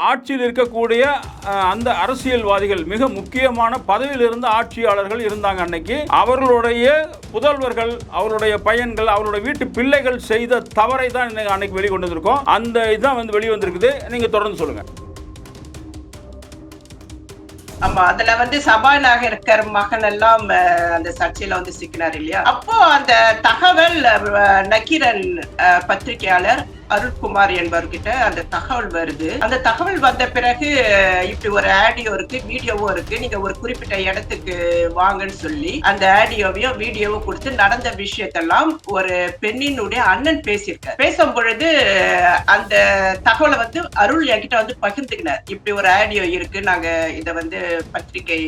ஆட்சியில் இருக்கக்கூடிய அந்த அரசியல்வாதிகள் மிக முக்கியமான பதவியில் இருந்த ஆட்சியாளர்கள் இருந்தாங்க அன்னைக்கு. அவர்களுடைய புதல்வர்கள், அவருடைய பையன்கள், அவருடைய வீட்டு பிள்ளைகள் செய்த தவறை தான் அன்னைக்கு வெளிக்கொண்டு வந்திருக்கோம். அந்த இதுதான் வந்து வெளிவந்திருக்குது. நீங்க தொடர்ந்து சொல்லுங்க. ஆமா, அதுல வந்து சபாநாயகர் மகன் எல்லாம் அந்த சர்ச்சையில வந்து சிக்கினார் இல்லையா? அப்போ அந்த தகவல் நக்கீரன் பத்திரிகையாளர் அருள்குமார் என்பவர்கிட்ட அந்த தகவல் வருது. அந்த தகவல் வந்த பிறகு இப்படி ஒரு ஆடியோ இருக்கு, வீடியோவும் இருக்கு, நீங்க ஒரு குறிப்பிட்ட இடத்துக்கு வாங்கன்னு சொல்லி அந்த ஆடியோவையும் வீடியோவும் கொடுத்து நடந்த விஷயத்தெல்லாம் ஒரு பெண்ணினுடைய அண்ணன் பேசியிருக்கார். பேசும் பொழுது அந்த தகவலை வந்து அருள் என்கிட்ட வந்து பகிர்ந்துக்கினார். இப்படி ஒரு ஆடியோ இருக்கு, நாங்க இத வந்து பத்திரிகை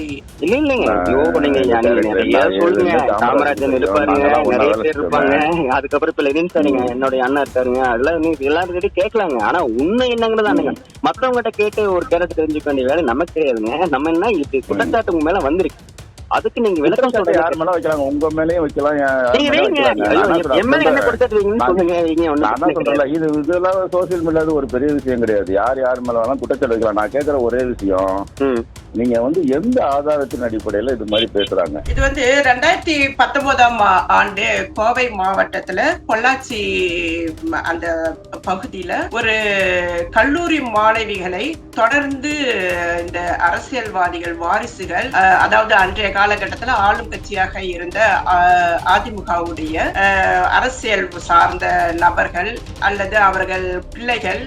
காமராஜன் இருப்பாருங்க, நிறைய பேர் இருப்பாங்க. அதுக்கப்புறம் இப்ப லெனின் சாரிங்க, என்னுடைய அண்ணா இருக்காருங்க. அதெல்லாம் எல்லாருக்கிட்டையும் கேட்கலாங்க. ஆனா உண்மை என்னங்கிறதானுங்க மத்தவங்ககிட்ட கேட்டு ஒரு கேரட் தெரிஞ்சுக்க வேண்டிய வேலை நமக்கு தெரியாதுங்க. நம்ம என்ன இப்படி குற்றச்சாட்டு உங்க மேல வந்திருக்கு, அதுக்கு நீங்க விளக்கம் சொல்ற யார் மேல வைக்கலாங்க, உங்க மேலயும் வைக்கலாம். இதெல்லாம் சோசியல் மீடியாவது ஒரு பெரிய விஷயம் கிடையாது. யார் மேல வேணாலும் குற்றச்சாட்டு வைக்கலாம். நான் கேட்கிற ஒரே விஷயம், நீங்க வந்து எந்த ஆதாரத்தின் அடிப்படையில இது மாதிரி பேசுறாங்க? இது வந்து 2019ஆம் ஆண்டு கோவை மாவட்டத்துல பொள்ளாச்சி அந்த பகுதியில ஒரு கல்லூரி மாணவிகளை தொடர்ந்து இந்த அரசியல்வாதிகள் வாரிசுகள், அதாவது அன்றைய காலகட்டத்துல ஆளும் கட்சியாக இருந்த அதிமுகவுடைய அரசியல் சார்ந்த நபர்கள் அல்லது அவர்கள் பிள்ளைகள்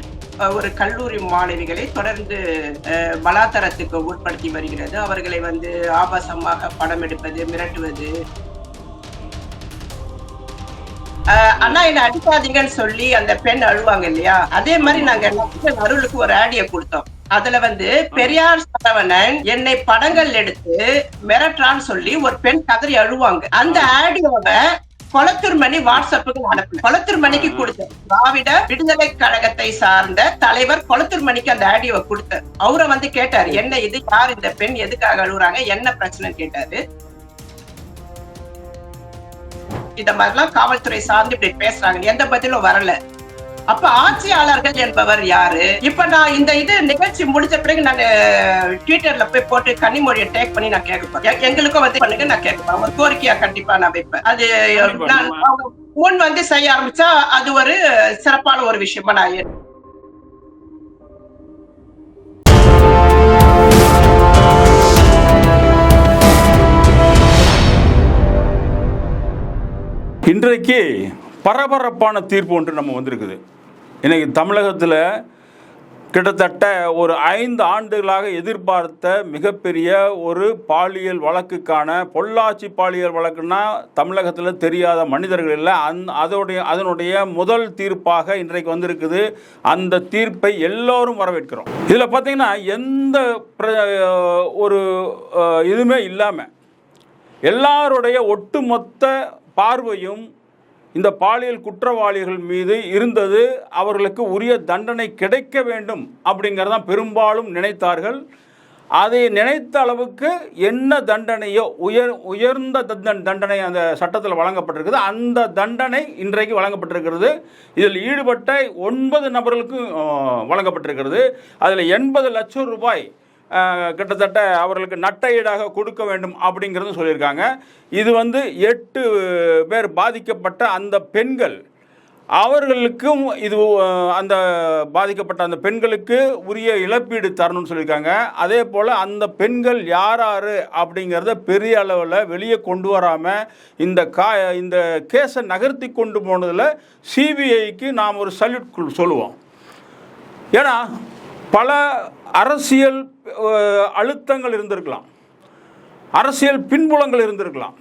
ஒரு கல்லூரி மாணவிகளை தொடர்ந்து பலாத்காரத்துக்கு உட்படுத்தி வருகிறது. அவர்களை வந்து ஆபாசமாக படம் எடுப்பது, மிரட்டுவது. அண்ணா என்ன அடிக்காதீங்கன்னு சொல்லி அந்த பெண் அழுவாங்க இல்லையா, அதே மாதிரி நாங்க அருளுக்கு ஒரு ஆடியோ கொடுத்தோம். அதுல வந்து பெரியார் சரவணன் என்னை படங்கள் எடுத்து மிரட்டுறான்னு சொல்லி ஒரு பெண் கதறி அழுவாங்க. அந்த ஆடியோவை கொளத்தூர் மணி வாட்ஸ்அப்புக்கு அனுப்பின. கொளத்தூர் மணிக்கு கொடுத்த திராவிட விடுதலை கழகத்தை சார்ந்த தலைவர் கொளத்தூர் மணிக்கு அந்த ஆடியோவை கொடுத்தார். அவரை வந்து கேட்டாரு, என்ன இது, யார் இந்த பெண், எதுக்காக அழுகுறாங்க, என்ன பிரச்சனை கேட்டாரு. இந்த மாதிரிலாம் காவல்துறை சார்ந்து இப்படி பேசுறாங்க, எந்த பதிலும் வரல. அப்ப ஆட்சியாளர்கள் என்பவர் யாரு? இப்ப நான் இந்த இது நிகழ்ச்சி முடிச்ச பிறகு நான் ட்விட்டர்ல போய் போட்டு கன்னிமொழியை டேக் பண்ணி நான் கேட்கப்பேன். எங்களுக்கும் வந்து பண்ணுங்க, நான் கேட்கப்பேன். ஒரு கோரிக்கையா கண்டிப்பா நான் வைப்பேன். அது முன் வந்து செய்ய ஆரம்பிச்சா அது ஒரு சிறப்பான ஒரு விஷயமா நான் இன்றைக்கு பரபரப்பான தீர்ப்பு ஒன்று நம்ம வந்திருக்குது. இன்னைக்கு தமிழகத்தில் கிட்டத்தட்ட ஒரு 5 ஆண்டுகளாக எதிர்பார்த்த மிகப்பெரிய ஒரு பாலியல் வழக்குக்கான, பொள்ளாச்சி பாலியல் வழக்குன்னா தமிழகத்தில் தெரியாத மனிதர்கள் இல்லை, அதனுடைய முதல் தீர்ப்பாக இன்றைக்கு வந்திருக்குது. அந்த தீர்ப்பை எல்லோரும் வரவேற்கிறோம். இதில் பார்த்தீங்கன்னா எந்த ஒரு இதுவுமே இல்லாமல் எல்லாருடைய ஒட்டுமொத்த பார்வையும் இந்த பாலியல் குற்றவாளிகள் மீது இருந்தது. அவர்களுக்கு உரிய தண்டனை கிடைக்க வேண்டும் அப்படிங்கிறதான் பெரும்பாலும் நினைத்தார்கள். அதை நினைத்த அளவுக்கு என்ன தண்டனையோ உயர்ந்த தண்டனை அந்த சட்டத்தில் வழங்கப்பட்டிருக்குது. அந்த தண்டனை இன்றைக்கு வழங்கப்பட்டிருக்கிறது. இதில் ஈடுபட்ட 9 நபர்களுக்கு வழங்கப்பட்டிருக்கிறது. அதில் 80 லட்சம் ரூபாய் கிட்டத்தட்ட அவர்களுக்கு நட்டஈடாக கொடுக்க வேண்டும் அப்படிங்கிறது சொல்லியிருக்காங்க. இது வந்து 8 பேர் பாதிக்கப்பட்ட அந்த பெண்கள், அவர்களுக்கும் இது அந்த பாதிக்கப்பட்ட அந்த பெண்களுக்கு உரிய இழப்பீடு தரணும்னு சொல்லியிருக்காங்க. அதே போல் அந்த பெண்கள் யார் அப்படிங்கிறத பெரிய அளவில் வெளியே கொண்டு வராமல் இந்த கேஸை நகர்த்தி கொண்டு போனதில் சிபிஐக்கு நாம் ஒரு சல்யூட் சொல்லுவோம். ஏன்னா பல அரசியல் அழுத்தங்கள் இருந்திருக்கலாம், அரசியல் பின்புலங்கள் இருந்திருக்கலாம்.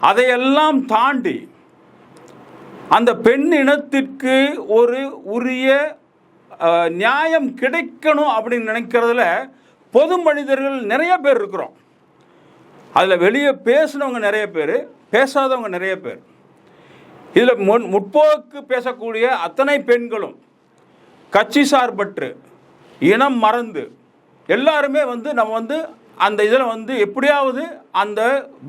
அதையெல்லாம் தாண்டி அந்த பெண் இனத்திற்கு ஒரு உரிய நியாயம் கிடைக்கணும் அப்படின்னு நினைக்கிறதுல பொது மனிதர்கள் நிறைய பேர் இருக்கிறோம். அதில் வெளியே பேசினவங்க நிறைய பேர், பேசாதவங்க நிறைய பேர். இதில் முற்போக்கு பேசக்கூடிய அத்தனை பெண்களும் கட்சி சார்பற்று இனம் மறந்து எல்லாருமே நம்ம அந்த இதில் எப்படியாவது அந்த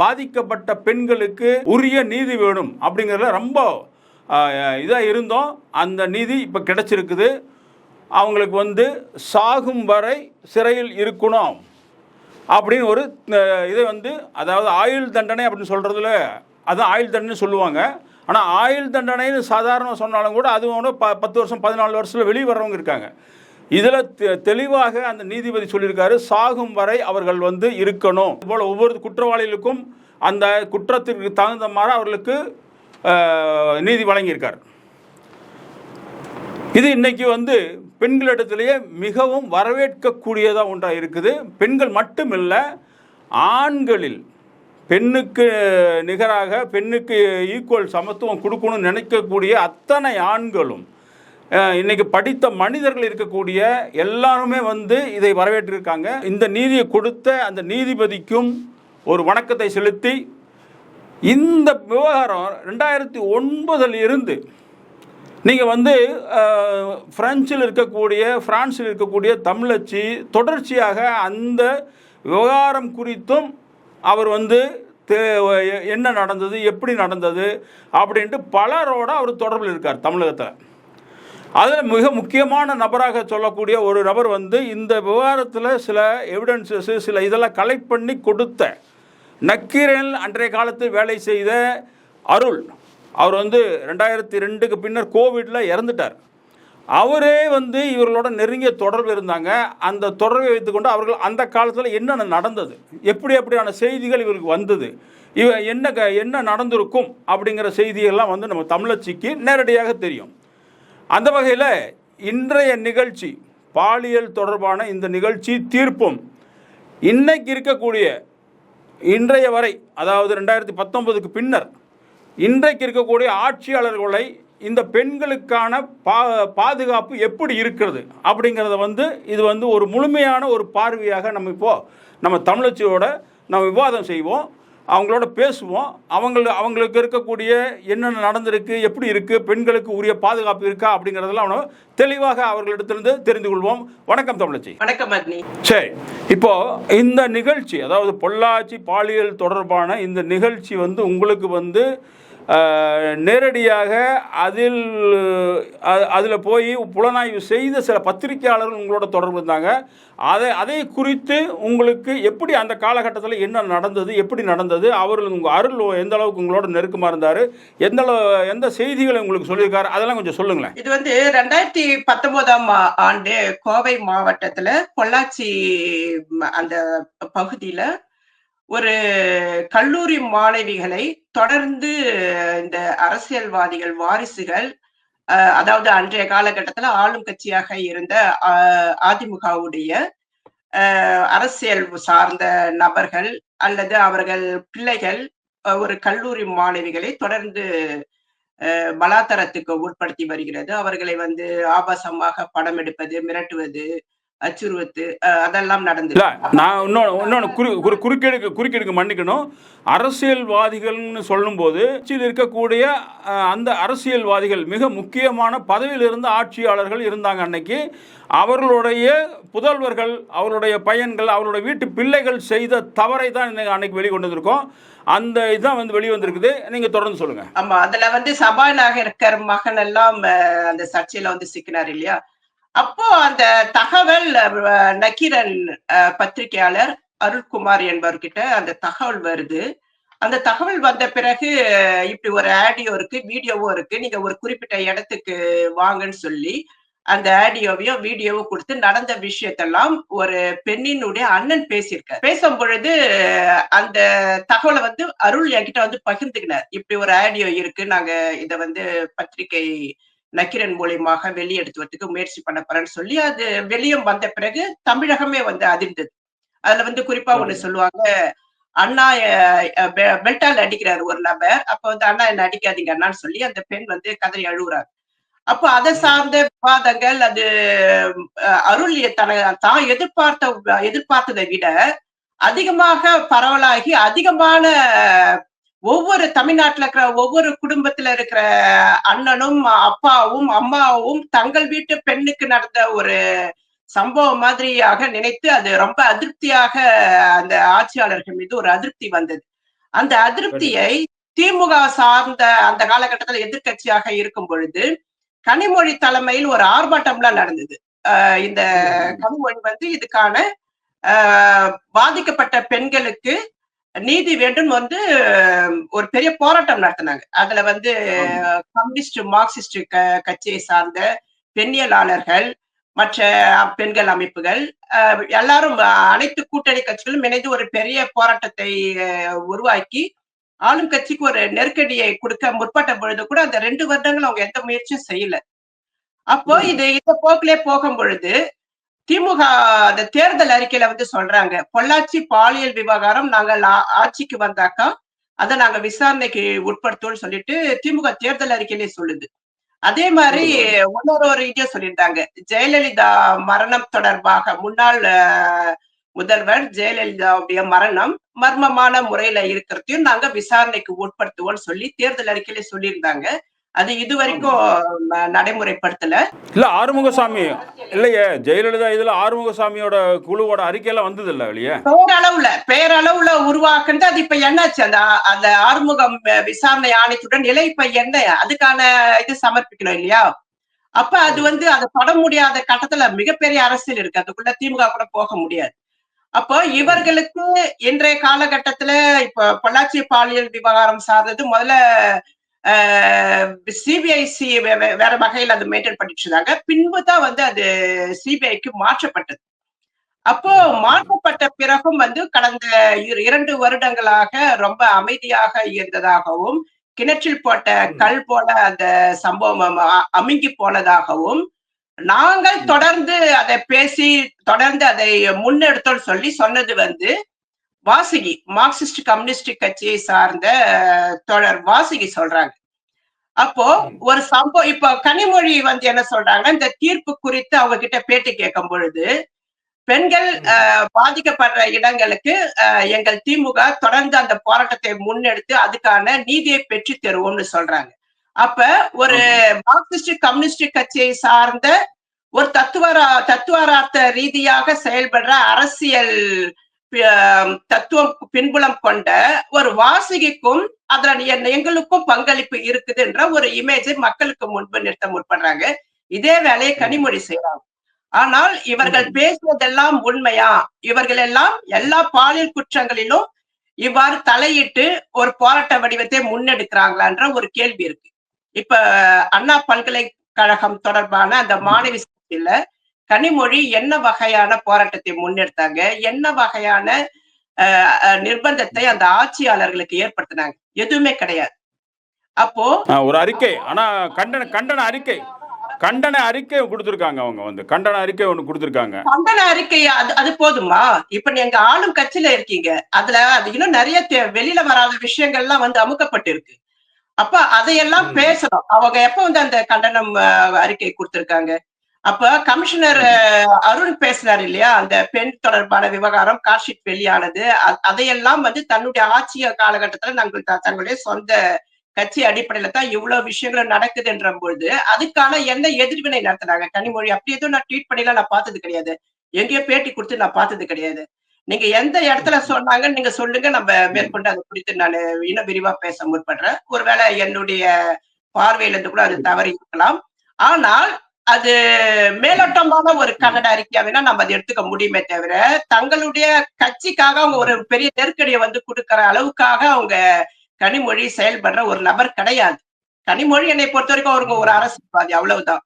பாதிக்கப்பட்ட பெண்களுக்கு உரிய நீதி வேணும் அப்படிங்கிறதுல ரொம்ப இதாக இருந்தோம். அந்த நீதி இப்போ கிடைச்சிருக்குது. அவங்களுக்கு வந்து சாகும் வரை சிறையில் இருக்கணும் அப்படின்னு ஒரு இதை வந்து, அதாவது ஆயுள் தண்டனை அப்படின்னு சொல்கிறதுல அதுதான் ஆயுள் தண்டனை சொல்லுவாங்க. ஆனால் ஆயுள் தண்டனைன்னு சாதாரண சொன்னாலும் கூட அது 10 வருஷம் 14 வருஷத்தில் வெளியே வர்றவங்க இருக்காங்க. இதில் தெளிவாக அந்த நீதிபதி சொல்லியிருக்காரு, சாகும் வரை அவர்கள் வந்து இருக்கணும். இதுபோல் ஒவ்வொரு குற்றவாளிகளுக்கும் அந்த குற்றத்திற்கு தகுந்த மாதிரி அவர்களுக்கு நீதி வழங்கியிருக்கார். இது இன்னைக்கு வந்து பெண்களிடத்திலேயே மிகவும் வரவேற்கக்கூடியதாக ஒன்றாக இருக்குது. பெண்கள் மட்டுமில்லை, ஆண்களில் பெண்ணுக்கு நிகராக பெண்ணுக்கு ஈக்குவல் சமத்துவம் கொடுக்கணும்னு நினைக்கக்கூடிய அத்தனை ஆண்களும் இன்னைக்கு படித்த மனிதர்கள் இருக்கக்கூடிய எல்லாருமே வந்து இதை வரவேற்றிருக்காங்க. இந்த நீதியை கொடுத்த அந்த நீதிபதிக்கும் ஒரு வணக்கத்தை செலுத்தி, இந்த விவகாரம் 2009 இருந்து நீங்கள் வந்து பிரான்சில் இருக்கக்கூடிய தமிழச்சி தொடர்ச்சியாக அந்த விவகாரம் குறித்தும் அவர் வந்து என்ன நடந்தது, எப்படி நடந்தது அப்படின்ட்டு பலரோட அவர் தொடர்பில் இருக்கார் தமிழகத்தில். அதில் மிக முக்கியமான நபராக சொல்லக்கூடிய ஒரு நபர் வந்து இந்த விவகாரத்தில் சில எவிடன்சஸ் சில இதெல்லாம் கலெக்ட் பண்ணி கொடுத்த நக்கீரன் அன்றைய காலத்தில் வேலை செய்த அருள். அவர் வந்து 2002க்கு பின்னர் கோவிடில் இறந்துட்டார். அவரே வந்து இவர்களோட நெருங்கிய தொடர்பு இருந்தாங்க. அந்த தொடர்பை வைத்துக்கொண்டு அவர்கள் அந்த காலத்தில் என்னென்ன நடந்தது, எப்படியான செய்திகள் இவருக்கு வந்தது, என்ன நடந்திருக்கும் அப்படிங்கிற செய்தியெல்லாம் வந்து நம்ம தமிழச்சிக்கு நேரடியாக தெரியும். அந்த வகையில் இன்றைய நிகழ்ச்சி, பாலியல் தொடர்பான இந்த நிகழ்ச்சி தீர்ப்பும் இன்னைக்கு இருக்கக்கூடிய இன்றைய வரை, அதாவது 2019க்கு பின்னர் இன்றைக்கு இருக்கக்கூடிய ஆட்சியாளர்களை இந்த பெண்களுக்கான பாதுகாப்பு எப்படி இருக்கிறது அப்படிங்கிறத வந்து இது வந்து ஒரு முழுமையான ஒரு பார்வையாக நம்ம தமிழச்சியோட நம்ம விவாதம் செய்வோம், அவங்களோட பேசுவோம். அவங்களுக்கு இருக்கக்கூடிய என்னென்ன நடந்திருக்கு, எப்படி இருக்குது, பெண்களுக்கு உரிய பாதுகாப்பு இருக்கா அப்படிங்கிறதெல்லாம் தெளிவாக அவர்களிடத்திலிருந்து தெரிந்து கொள்வோம். வணக்கம் தமிழச்சி. வணக்கம். சரி, இப்போ இந்த நிகழ்ச்சி, அதாவது பொள்ளாச்சி பாலியல் தொடர்பான இந்த நிகழ்ச்சி வந்து உங்களுக்கு வந்து நேரடியாக அதில் போய் புலனாய்வு செய்த சில பத்திரிகையாளர்கள் உங்களோட தொடர்பு இருந்தாங்க. அதை குறித்து உங்களுக்கு எப்படி அந்த காலகட்டத்தில் என்ன நடந்தது, எப்படி நடந்தது, அவர்கள் உங்கள் அருள் எந்த அளவுக்கு உங்களோட நெருக்கமாக இருந்தார், எந்த செய்திகளை உங்களுக்கு சொல்லியிருக்காரு, அதெல்லாம் கொஞ்சம் சொல்லுங்களேன். இது வந்து 2019ஆம் ஆண்டு கோவை மாவட்டத்தில் பொள்ளாச்சி அந்த பகுதியில் ஒரு கல்லூரி மாணவிகளை தொடர்ந்து இந்த அரசியல்வாதிகள் வாரிசுகள், அதாவது அன்றைய காலகட்டத்தில் ஆளும் கட்சியாக இருந்த அதிமுகவுடைய அரசியல் சார்ந்த நபர்கள் அல்லது அவர்கள் பிள்ளைகள் ஒரு கல்லூரி மாணவிகளை தொடர்ந்து பலாத்காரத்துக்கு உட்படுத்தி வருகிறது. அவர்களை வந்து ஆபாசமாக படம் எடுப்பது, மிரட்டுவது, அச்சுறுத்து அதெல்லாம் நடந்தது. நான் இன்னொன்னு குறுக்கெடுக்க மன்னிக்கணும். அரசியல்வாதிகள்னு சொல்லும்போது இருக்கக்கூடிய அந்த அரசியல்வாதிகள் மிக முக்கியமான பதவியில் இருந்த ஆட்சியாளர்கள் இருந்தாங்க அன்னைக்கு. அவர்களுடைய புதல்வர்கள், அவருடைய பையன்கள், அவருடைய வீட்டு பிள்ளைகள் செய்த தவறை தான் அன்னைக்கு வெளிக்கொண்டு இருக்கோம். அந்த இதுதான் வந்து வெளிவந்திருக்குது. நீங்க தொடர்ந்து சொல்லுங்க. ஆமா, அதுல வந்து சபாநாயகர் மகன் எல்லாம் அந்த சர்ச்சையில வந்து சிக்கினார் இல்லையா? அப்போ அந்த தகவல் நக்கீரன் பத்திரிகையாளர் அருள்குமார் என்பவர்கிட்ட அந்த தகவல் வருது. அந்த தகவல் வந்த பிறகு இப்படி ஒரு ஆடியோ இருக்கு, வீடியோவும் இருக்கு, நீங்க ஒரு குறிப்பிட்ட இடத்துக்கு வாங்கன்னு சொல்லி அந்த ஆடியோவையும் வீடியோவும் கொடுத்து நடந்த விஷயத்தெல்லாம் ஒரு பெண்ணினுடைய அண்ணன் பேசியிருக்கார். பேசும் பொழுது அந்த தகவலை வந்து அருள் என்கிட்ட வந்து பகிர்ந்துக்கினார். இப்படி ஒரு ஆடியோ இருக்கு, நாங்க இதை வந்து பத்திரிகை நக்கீரன் மூலியமாக வெளியெடுத்துவதற்கு முயற்சி பண்ண போறேன்னு சொல்லி அது வெளியும் வந்த பிறகு தமிழகமே வந்து அதிர்ந்தது. அதுல வந்து குறிப்பா ஒண்ணு சொல்லுவாங்க, அண்ணா பெல்ட்டால் அடிக்கிறாரு ஒரு நபர். அப்ப வந்து அண்ணா என்ன அடிக்காதீங்க அண்ணான்னு சொல்லி அந்த பெண் வந்து கதறி அழுகுறாரு. அப்போ அதை சார்ந்த விவாதங்கள் அது அருள் தான் எதிர்பார்த்ததை விட அதிகமாக பரவலாகி அதிகமான ஒவ்வொரு தமிழ்நாட்டுல இருக்கிற ஒவ்வொரு குடும்பத்துல இருக்கிற அண்ணனும் அப்பாவும் அம்மாவும் தங்கள் வீட்டு பெண்ணுக்கு நடந்த ஒரு சம்பவம் மாதிரியாக நினைத்து அது ரொம்ப அதிருப்தியாக அந்த ஆட்சியாளர்கள் மீது ஒரு அதிருப்தி வந்தது. அந்த அதிருப்தியை திமுக சார்ந்த அந்த காலகட்டத்தில் எதிர்கட்சியாக இருக்கும் பொழுது கனிமொழி தலைமையில் ஒரு ஆர்ப்பாட்டம்லாம் நடந்தது. இந்த கனிமொழி வந்து இதுக்கான பாதிக்கப்பட்ட பெண்களுக்கு நீதி வேண்டும் வந்து ஒரு பெரிய போராட்டம் நடத்தினாங்க. அதுல வந்து கம்யூனிஸ்ட் மார்க்சிஸ்ட் கட்சியை சார்ந்த பெண்ணியலாளர்கள், மற்ற பெண்கள் அமைப்புகள் எல்லாரும் அனைத்து கூட்டணி கட்சிகளும் இணைந்து ஒரு பெரிய போராட்டத்தை உருவாக்கி ஆளும் கட்சிக்கு ஒரு நெருக்கடியை கொடுக்க முற்பட்ட பொழுது கூட அந்த 2 வருடங்கள் அவங்க எந்த முயற்சியும் செய்யல. அப்போ இது இந்த போக்கிலே போகும் பொழுது திமுக அந்த தேர்தல் அறிக்கையில வந்து சொல்றாங்க, பொள்ளாச்சி பாலியல் விவகாரம் நாங்கள் ஆட்சிக்கு வந்தாக்கா அதை நாங்க விசாரணைக்கு உட்படுத்துவோம்னு சொல்லிட்டு திமுக தேர்தல் அறிக்கையிலே சொல்லுது. அதே மாதிரி ஒரு இதை சொல்லியிருந்தாங்க, ஜெயலலிதா மரணம் தொடர்பாக முன்னாள் முதல்வர் ஜெயலலிதாவுடைய மரணம் மர்மமான முறையில இருக்கிறதையும் நாங்க விசாரணைக்கு உட்படுத்துவோம்னு சொல்லி தேர்தல் அறிக்கையில சொல்லியிருந்தாங்க. அது இதுவரைக்கும் நடைமுறைப்படுத்தல. இல்ல ஆறுமுகசாமி இல்லையே, ஜெயலலிதா இதுல ஆறுமுகசாமியோட குழுவோட அறிக்கையெல்லாம் வந்தது இல்ல வெளியே. பேரளவுல உருவாக்குறது. அது இப்ப என்னாச்சு, அந்த ஆறுமுகம் விசாரணை ஆணையத்துடன் நிலை இப்ப என்ன அதுக்கான இது சமர்ப்பிக்கணும் இல்லையா? அப்ப அது வந்து அதை தொட முடியாத கட்டத்துல மிகப்பெரிய அரசியல் இருக்கு, அதுக்குள்ள திமுக கூட போக முடியாது. அப்போ இவர்களுக்கு இன்றைய காலகட்டத்துல இப்ப பொள்ளாச்சி பாலியல் விவகாரம் சார்ந்தது முதல்ல சிபிஐசி வேற வகையில் அது மெயின்டைன் பண்ணிட்டு இருந்தாங்க. பின்புதான் வந்து அது சிபிஐக்கு மாற்றப்பட்டது. அப்போ மாற்றப்பட்ட பிறகும் வந்து கடந்த 2 வருடங்களாக ரொம்ப அமைதியாக இருந்ததாகவும், கிணற்றில் போட்ட கல் போல அந்த சம்பவம் அமுங்கி போனதாகவும், நாங்கள் தொடர்ந்து அதை பேசி தொடர்ந்து அதை முன்னெடுத்தோம்னு சொல்லி சொன்னது வந்து வாசுகி, மார்க்சிஸ்ட் கம்யூனிஸ்ட் கட்சியை சார்ந்த தோழர் வாசுகி சொல்றாங்க. அப்போ ஒரு சம்பவம் இப்ப கனிமொழி வந்து என்ன சொல்றாங்க, இந்த தீர்ப்பு குறித்து அவங்க கிட்ட பேட்டி கேட்கும் பொழுது, பெண்கள் பாதிக்கப்படுற இடங்களுக்கு எங்கள் திமுக தொடர்ந்து அந்த போராட்டத்தை முன்னெடுத்து அதுக்கான நீதியை பெற்று தருவோம்னு சொல்றாங்க. அப்ப ஒரு மார்க்சிஸ்ட் கம்யூனிஸ்ட் கட்சியை சார்ந்த ஒரு தத்துவார்த்த ரீதியாக செயல்படுற அரசியல் தத்துவம் பின்புலம் கொண்ட ஒரு வாசிக்கும் அதுல எங்களுக்கும் பங்களிப்பு இருக்குதுன்ற ஒரு இமேஜை மக்களுக்கு முன்பு நிறுத்த முற்படுறாங்க. இதே வேலையை கனிமொழி செய்யறாங்க. ஆனால் இவர்கள் பேசுவதெல்லாம் உண்மையா? இவர்கள் எல்லாம் எல்லா பாலியல் குற்றங்களிலும் இவ்வாறு தலையிட்டு ஒரு போராட்ட வடிவத்தை முன்னெடுக்கிறாங்களான்ற ஒரு கேள்வி இருக்கு. இப்ப அண்ணா பல்கலைக்கழகம் தொடர்பான அந்த மாணவி கனிமொழி என்ன வகையான போராட்டத்தை முன்னெடுத்தாங்க, என்ன வகையான நிர்பந்தத்தை அந்த ஆட்சியாளர்களுக்கு ஏற்படுத்தினாங்க? எதுவுமே கிடையாது. அப்போ ஒரு அறிக்கை, ஆனா கண்டன அறிக்கை கொடுத்திருக்காங்க. அவங்க வந்து கண்டன அறிக்கை ஒண்ணு கொடுத்திருக்காங்க. கண்டன அறிக்கை அது போதுமா? இப்ப நீங்க ஆளும் கட்சியில இருக்கீங்க, அதுல அது இன்னும் நிறைய வெளியில வராத விஷயங்கள்லாம் வந்து அமுக்கப்பட்டு இருக்கு. அப்ப அதையெல்லாம் பேசணும். அவங்க எப்ப வந்து அந்த கண்டனம் அறிக்கை கொடுத்திருக்காங்க? அப்ப கமிஷனர் அருண் பேசினார் இல்லையா, அந்த பெண் தொடர்பான விவகாரம் கார்ஷீட் வெளியானது, அதையெல்லாம் வந்து தன்னுடைய ஆட்சி காலகட்டத்துல நாங்கள் தங்களுடைய சொந்த கட்சி அடிப்படையில தான் இவ்வளவு விஷயங்கள் நடக்குதுன்ற பொழுது அதுக்கான என்ன எதிர்வினை நடத்தினாங்க கனிமொழி? அப்படி எதுவும் நான் ட்வீட் பண்ணிலாம் நான் பார்த்தது கிடையாது, எங்கேயோ பேட்டி கொடுத்து நான் பார்த்தது கிடையாது. நீங்க எந்த இடத்துல சொன்னாங்கன்னு நீங்க சொல்லுங்க, நம்ம மேற்கொண்டு அதை குறித்து நான் இன்னும் விரிவா பேச முற்படுறேன். ஒருவேளை என்னுடைய பார்வையில இருந்து கூட அது தவறி இருக்கலாம். ஆனால் அது மேலோட்டமான ஒரு கன்னட அறிக்கையா வேணா நம்ம அதை எடுத்துக்க முடியுமே தவிர, தங்களுடைய கட்சிக்காக அவங்க ஒரு பெரிய நெருக்கடியை வந்து கொடுக்கிற அளவுக்காக அவங்க கனிமொழி செயல்படுற ஒரு நபர் கிடையாது. கனிமொழி என்னை பொறுத்த வரைக்கும் அவருக்கு ஒரு அரசியல்வாதி, அவ்வளவுதான்.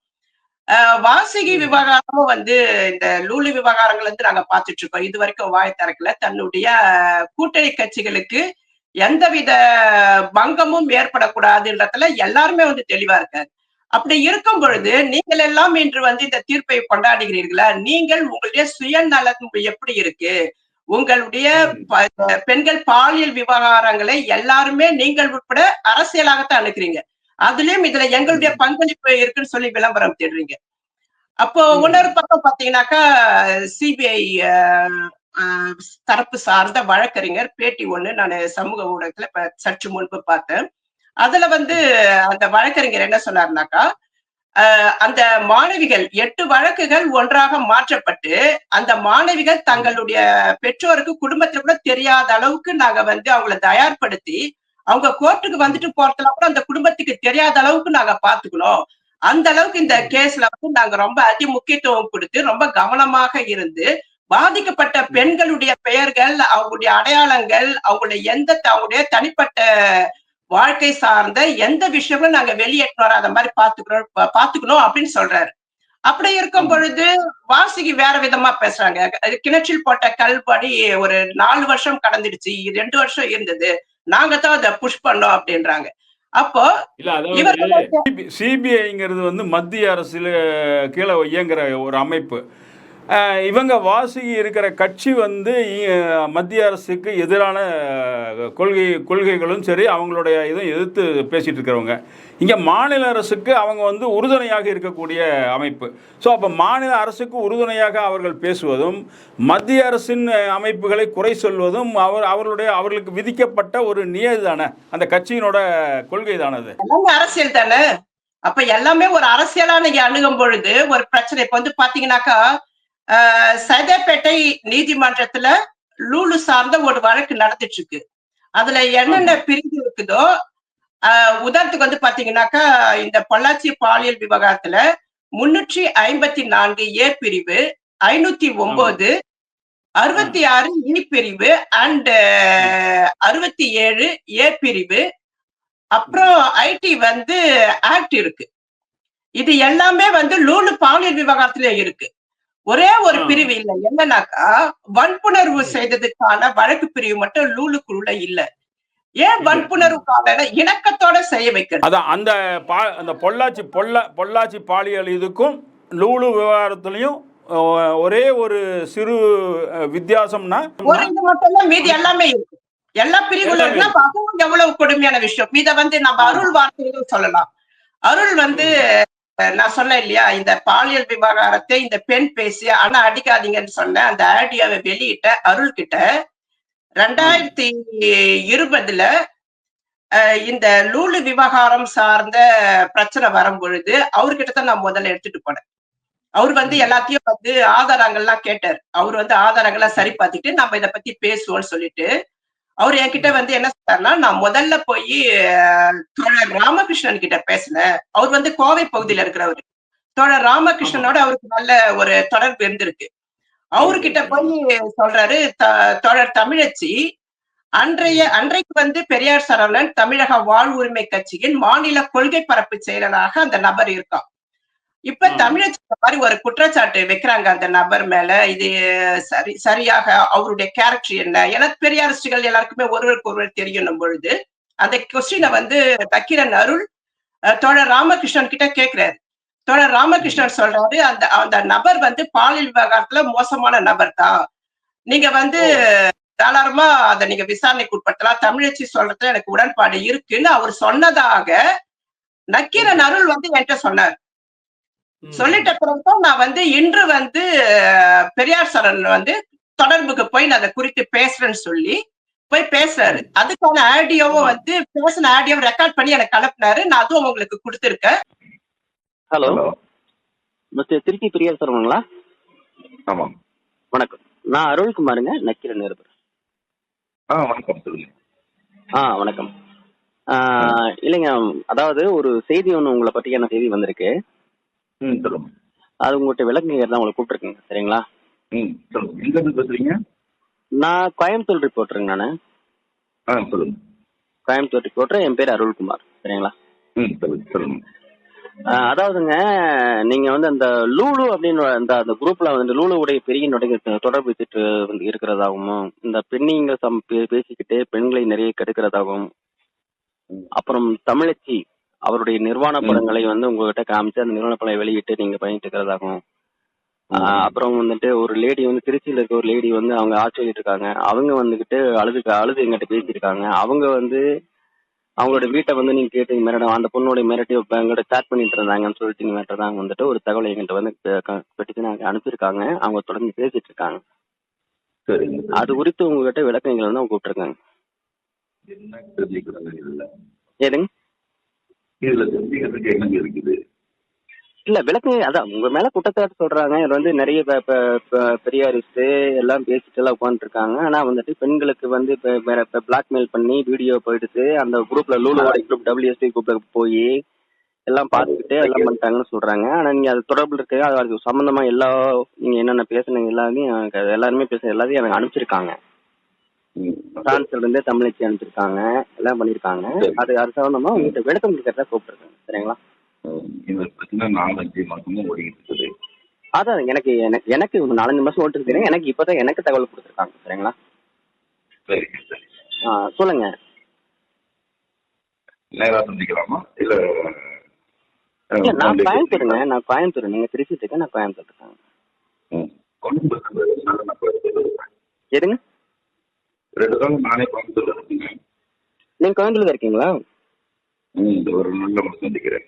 வாசுகி விவகாரமும் வந்து இந்த லூலி விவகாரங்கள் வந்து நாங்க பார்த்துட்டு இருக்கோம். இது வரைக்கும் வாய் திறக்கல. தன்னுடைய கூட்டணி கட்சிகளுக்கு எந்தவித பங்கமும் ஏற்படக்கூடாதுன்றதுல எல்லாருமே வந்து தெளிவா இருக்காரு. அப்படி இருக்கும் பொழுது நீங்கள் எல்லாம் இன்று வந்து இந்த தீர்ப்பை கொண்டாடுகிறீர்களா? நீங்கள் உங்களுடைய சுயநலம் எப்படி இருக்கு? உங்களுடைய பெண்கள் பாலியல் விவகாரங்களை எல்லாருமே நீங்கள் உட்பட அரசியலாகத்தான் அணுகிறீங்க. அதுலயும் இதுல எங்களுடைய பங்களிப்பு இருக்குன்னு சொல்லி விளம்பரம் தேடுறீங்க. அப்போ இன்னொரு பக்கம் பாத்தீங்கன்னாக்கா சிபிஐ தரப்பு சார்ந்த வழக்கறிஞர் பேட்டி ஒண்ணு நான் சமூக ஊடகத்துல சற்று முன்பு பார்த்தேன். அதுல வந்து அந்த வழக்கறிஞர் என்ன சொன்னார்னாக்கா, அந்த மாணவிகள் 8 வழக்குகள் ஒன்றாக மாற்றப்பட்டு அந்த மாணவிகள் தங்களுடைய பெற்றோருக்கு குடும்பத்துல கூட தெரியாத அளவுக்கு நாங்க வந்து அவங்களை தயார்படுத்தி அவங்க கோர்ட்டுக்கு வந்துட்டு போறதுல கூட அந்த குடும்பத்துக்கு தெரியாத அளவுக்கு நாங்க பாத்துக்கணும். அந்த அளவுக்கு இந்த கேஸ்ல வந்து நாங்க ரொம்ப அதி முக்கியத்துவம் கொடுத்து ரொம்ப கவனமாக இருந்து பாதிக்கப்பட்ட பெண்களுடைய பெயர்கள், அவங்களுடைய அடையாளங்கள், அவங்களுடைய தனிப்பட்ட வாழ்க்கை சார்ந்த எந்த விஷயமும் நாங்க வெளியேற்ற வராத மாதிரி பாத்துக்கணும் அப்படின்னு சொல்றாரு. அப்படி இருக்கும் பொழுது வாசுகி வேற விதமா பேசுறாங்க. கிணற்றில் போட்ட கல்படி ஒரு 4 வருஷம் கடந்துடுச்சு, 2 வருஷம் இருந்தது, நாங்க தான் அதை புஷ் பண்ணோம் அப்படின்றாங்க. அப்போ சிபிஐங்கிறது வந்து மத்திய அரசுல கீழே இயங்குற ஒரு அமைப்பு. இவங்க வாசுகி இருக்கிற கட்சி வந்து மத்திய அரசுக்கு எதிரான கொள்கைகளும் சரி அவங்களுடைய இதை எதிர்த்து பேசிட்டு இருக்கிறவங்க. இங்கே மாநில அரசுக்கு அவங்க வந்து உறுதுணையாக இருக்கக்கூடிய அமைப்பு. ஸோ அப்போ மாநில அரசுக்கு உறுதுணையாக அவர்கள் பேசுவதும் மத்திய அரசின் அமைப்புகளை குறை சொல்வதும் அவர்களுக்கு விதிக்கப்பட்ட ஒரு நியதி தானே, அந்த கட்சியினோட கொள்கை தானே, அது அரசியல் தானே. அப்ப எல்லாமே ஒரு அரசியலா நீங்க அணுகும் பொழுது ஒரு பிரச்சனை. இப்ப வந்து பாத்தீங்கன்னாக்கா சைதாப்பேட்டை நீதிமன்றத்துல லூலு சார்ந்த ஒரு வழக்கு நடந்துட்டு இருக்கு. அதுல என்னென்ன பிரிவு இருக்குதோ, உதாரணத்துக்கு வந்து பாத்தீங்கன்னாக்கா இந்த பொள்ளாச்சி பாலியல் விவகாரத்துல 354 ஏ பிரிவு, 509, 66 இ பிரிவு அண்ட் 67 ஏ பிரிவு, அப்புறம் ஐடி வந்து ஆக்ட் இருக்கு. இது எல்லாமே வந்து லூலு பாலியல் விவகாரத்துல இருக்கு. ஒரே ஒரு பிரிவு இல்ல. என்னன்னாக்கா வன்புணர்வு செய்ததுக்கான வழக்கு பிரிவு மட்டும் லூலுக்குள்ள இல்ல. ஏன் வன்புணர்வுக்கான இணக்கத்தோட செய்ய வைக்கிறது? அதான் அந்த பொள்ளாச்சி பாலியல் இதுக்கும் லூலு விவகாரத்திலையும் ஒரே ஒரு சிறு வித்தியாசம்னா ஒரு இது மட்டும் தான், மீதி எல்லாமே இருக்கு. எல்லா பிரிவுகளும் அதுவும் எவ்வளவு கொடுமையான விஷயம். இத வந்து நம்ம அருள் வார்த்தைகள் சொல்லலாம். அருள் வந்து நான் சொன்னேன் இல்லையா, இந்த பாலியல் விவகாரத்தை இந்த பெண் பேசி ஆனா அடிக்காதீங்கன்னு சொன்ன அந்த ஆடியோவை வெளியிட்ட அருள் கிட்ட 2020 இந்த லூலு விவகாரம் சார்ந்த பிரச்சனை வரும் பொழுது அவர்கிட்ட தான் நான் முதல்ல எடுத்துட்டு போனேன். அவர் வந்து எல்லாத்தையும் வந்து ஆதாரங்கள்லாம் கேட்டார். அவர் வந்து ஆதாரங்கள்லாம் சரி பார்த்துட்டு நம்ம இதை பத்தி பேசுவோம்னு சொல்லிட்டு அவர் என்கிட்ட வந்து என்ன சொன்னார்னா, நான் முதல்ல போய் தோழர் ராமகிருஷ்ணன் கிட்ட பேசினேன். அவர் வந்து கோவை பகுதியில இருக்கிறவர். தோழர் ராமகிருஷ்ணனோட அவருக்கு நல்ல ஒரு தொடர்பு இருந்திருக்கு. அவர்கிட்ட போய் சொல்றாரு, தோழர் தமிழச்சி அன்றைக்கு வந்து பெரியார் சரவணன் தமிழக வாழ்வுரிமை கட்சியின் மாநில கொள்கை பரப்பு செயலராக அந்த நபர் இருக்கான். இப்ப தமிழச்சி மாதிரி ஒரு குற்றச்சாட்டு வைக்கிறாங்க அந்த நபர் மேல. இது சரியாக அவருடைய கேரக்டர் என்ன? எனக்கு பெரியாரிஸ்டுகள் எல்லாருக்குமே ஒருவருக்கு ஒருவர் தெரியணும் பொழுது அந்த கொஸ்டினை வந்து நக்கீரன் அருள் தோழர் ராமகிருஷ்ணன் கிட்ட கேட்கிறாரு. தோழர் ராமகிருஷ்ணன் சொல்றாரு, அந்த நபர் வந்து பாலியல் விவகாரத்துல மோசமான நபர் தான், நீங்க வந்து தாராளமா அதை நீங்க விசாரணைக்கு உட்படுத்தலாம், தமிழச்சி சொல்றதுல எனக்கு உடன்பாடு இருக்குன்னு அவர் சொன்னதாக நக்கீரன் அருள் வந்து என்கிட்ட சொன்னார். சொல்லிட்ட பிறகுதான் நான் வந்து இன்று வந்து பெரியார் சரண் வந்து தொடர்புக்கு போய் நான் அதை குறித்து பேசுறேன்னு சொல்லி போய் பேசுறாரு. அதுக்கான ஆடியோவும் வந்து பேசின ஆடியோ ரெக்கார்ட் பண்ணி எனக்கு அனுப்பினாரு. நான் அதுவும் உங்களுக்கு கொடுத்திருக்கேன். ஹலோ, திருச்சி பெரியார் சரவணுங்களா? ஆமா, வணக்கம். நான் அருள்குமாருங்க, நக்கீரன் நிருபர். வணக்கம், சொல்லுங்க. வணக்கம். இல்லைங்க, அதாவது ஒரு செய்தி ஒன்று உங்களை பற்றியான செய்தி வந்திருக்கு. சொல்லுங்க. அது உங்கள்கிட்ட விளக்குங்க தான் உங்களை கூப்பிட்டுருக்கேங்க. சரிங்களா? சொல்லுங்க. எங்க இருந்து பேசுறீங்க? நான் கோயம்புத்தூர் ரிப்போர்ட்டருங்க. நான் சொல்லுங்க. கோயம்புத்தூர் ரிப்போர்ட்டர். என் பேர் அருள்குமார். சரிங்களா? சொல்லுங்க. அதாவதுங்க, நீங்க வந்து அந்த லூலு அப்படின்னு அந்த குரூப்ல வந்து லூலுடைய பெரிய தொடர்பு வச்சுட்டு வந்து இருக்கிறதாகவும், இந்த பெண்ணிங்க பேசிக்கிட்டு பெண்களை நிறைய கெடுக்கிறதாகவும், அப்புறம் தமிழச்சி அவருடைய நிர்வாண படங்களை வந்து உங்ககிட்ட காமிச்சு அந்த நிர்வாண படங்களை வெளியிட்டு நீங்க பண்ணிட்டு இருக்கிறதாகவும், அப்புறம் வந்துட்டு ஒரு லேடி வந்து திருச்சியில இருக்க ஒரு லேடி வந்து அவங்க ஆட்சியிட்டு இருக்காங்க. அவங்க வந்துகிட்டு அழுது எங்கிட்ட பேசியிருக்காங்க. அவங்க வந்து அவங்களோட வீட்டை வந்து நீங்க கேட்டு மிரட்டும், அந்த பொண்ணோடைய மிரட்டி எங்கிட்ட சேட் பண்ணிட்டு இருந்தாங்கன்னு சொல்லிட்டு மிரட்டதாங்க வந்துட்டு ஒரு தகவலை எங்கிட்ட வந்து பெட்டிச்சு அனுப்பியிருக்காங்க. அவங்க தொடர்ந்து பேசிட்டு இருக்காங்க. அது குறித்து உங்ககிட்ட விளக்கங்கள் வந்து அவங்க கூப்பிட்டுருக்காங்க. ஏதுங்க இல்ல விளக்குங்க, அதான் உங்க மேல குற்றச்சாட்டு சொல்றாங்க. இதுல வந்து நிறைய பெரியாரிஸ்ட் எல்லாம் பேசிட்டு எல்லாம் உட்காந்துட்டு இருக்காங்க. ஆனா வந்துட்டு பெண்களுக்கு வந்து பிளாக்மெயில் பண்ணி வீடியோ போயிடுச்சு. அந்த குரூப்ல லூலோட குரூப் WST குரூப்ல போய் எல்லாம் பார்த்துக்கிட்டு எல்லாம் பண்ணிட்டாங்கன்னு சொல்றாங்க. ஆனா நீங்க அது தொடர்புல இருக்க அது சம்பந்தமா நீங்க என்னென்ன பேசுனீங்க எல்லாருமே பேசுன எல்லாத்தையும் எனக்கு அனுப்பிச்சிருக்காங்க. பிரான்ஸ்ல இருந்து தமிழச்சி அனுப்பிச்சிருக்காங்க, எல்லாம் பண்ணிருக்காங்க. அது சம்பந்தமா உங்ககிட்ட விளக்கம் கொடுக்கறதா கூப்பிட்டுருக்காங்க. சரிங்களா? இந்த பிரச்சனை 4-5 மாசமும் ஓடிக்கிட்டு இருக்குது. அதான் எனக்கு 4-5 மாசம் ஓட்டு தெரியும். எனக்கு இப்பதான் எனக்கு தகவல் கொடுத்துருக்காங்க. சரிங்களா? சரி சரி. சொல்லுங்க. நேரா சந்திக்கலாமா இல்ல? நான் கோயம்புத்தூர். நீங்க திருச்சிட்டு இருக்க, நான் கோயம்புத்தூர் இருக்காங்க. எதுங்க? 2 நாள் நானே கோயம்புத்தூர்ல இருக்கீங்க. நீங்க கோயம்புத்தூர்ல இருக்கீங்களா? ஒரு நல்ல மனசு சந்திக்கிறேன்.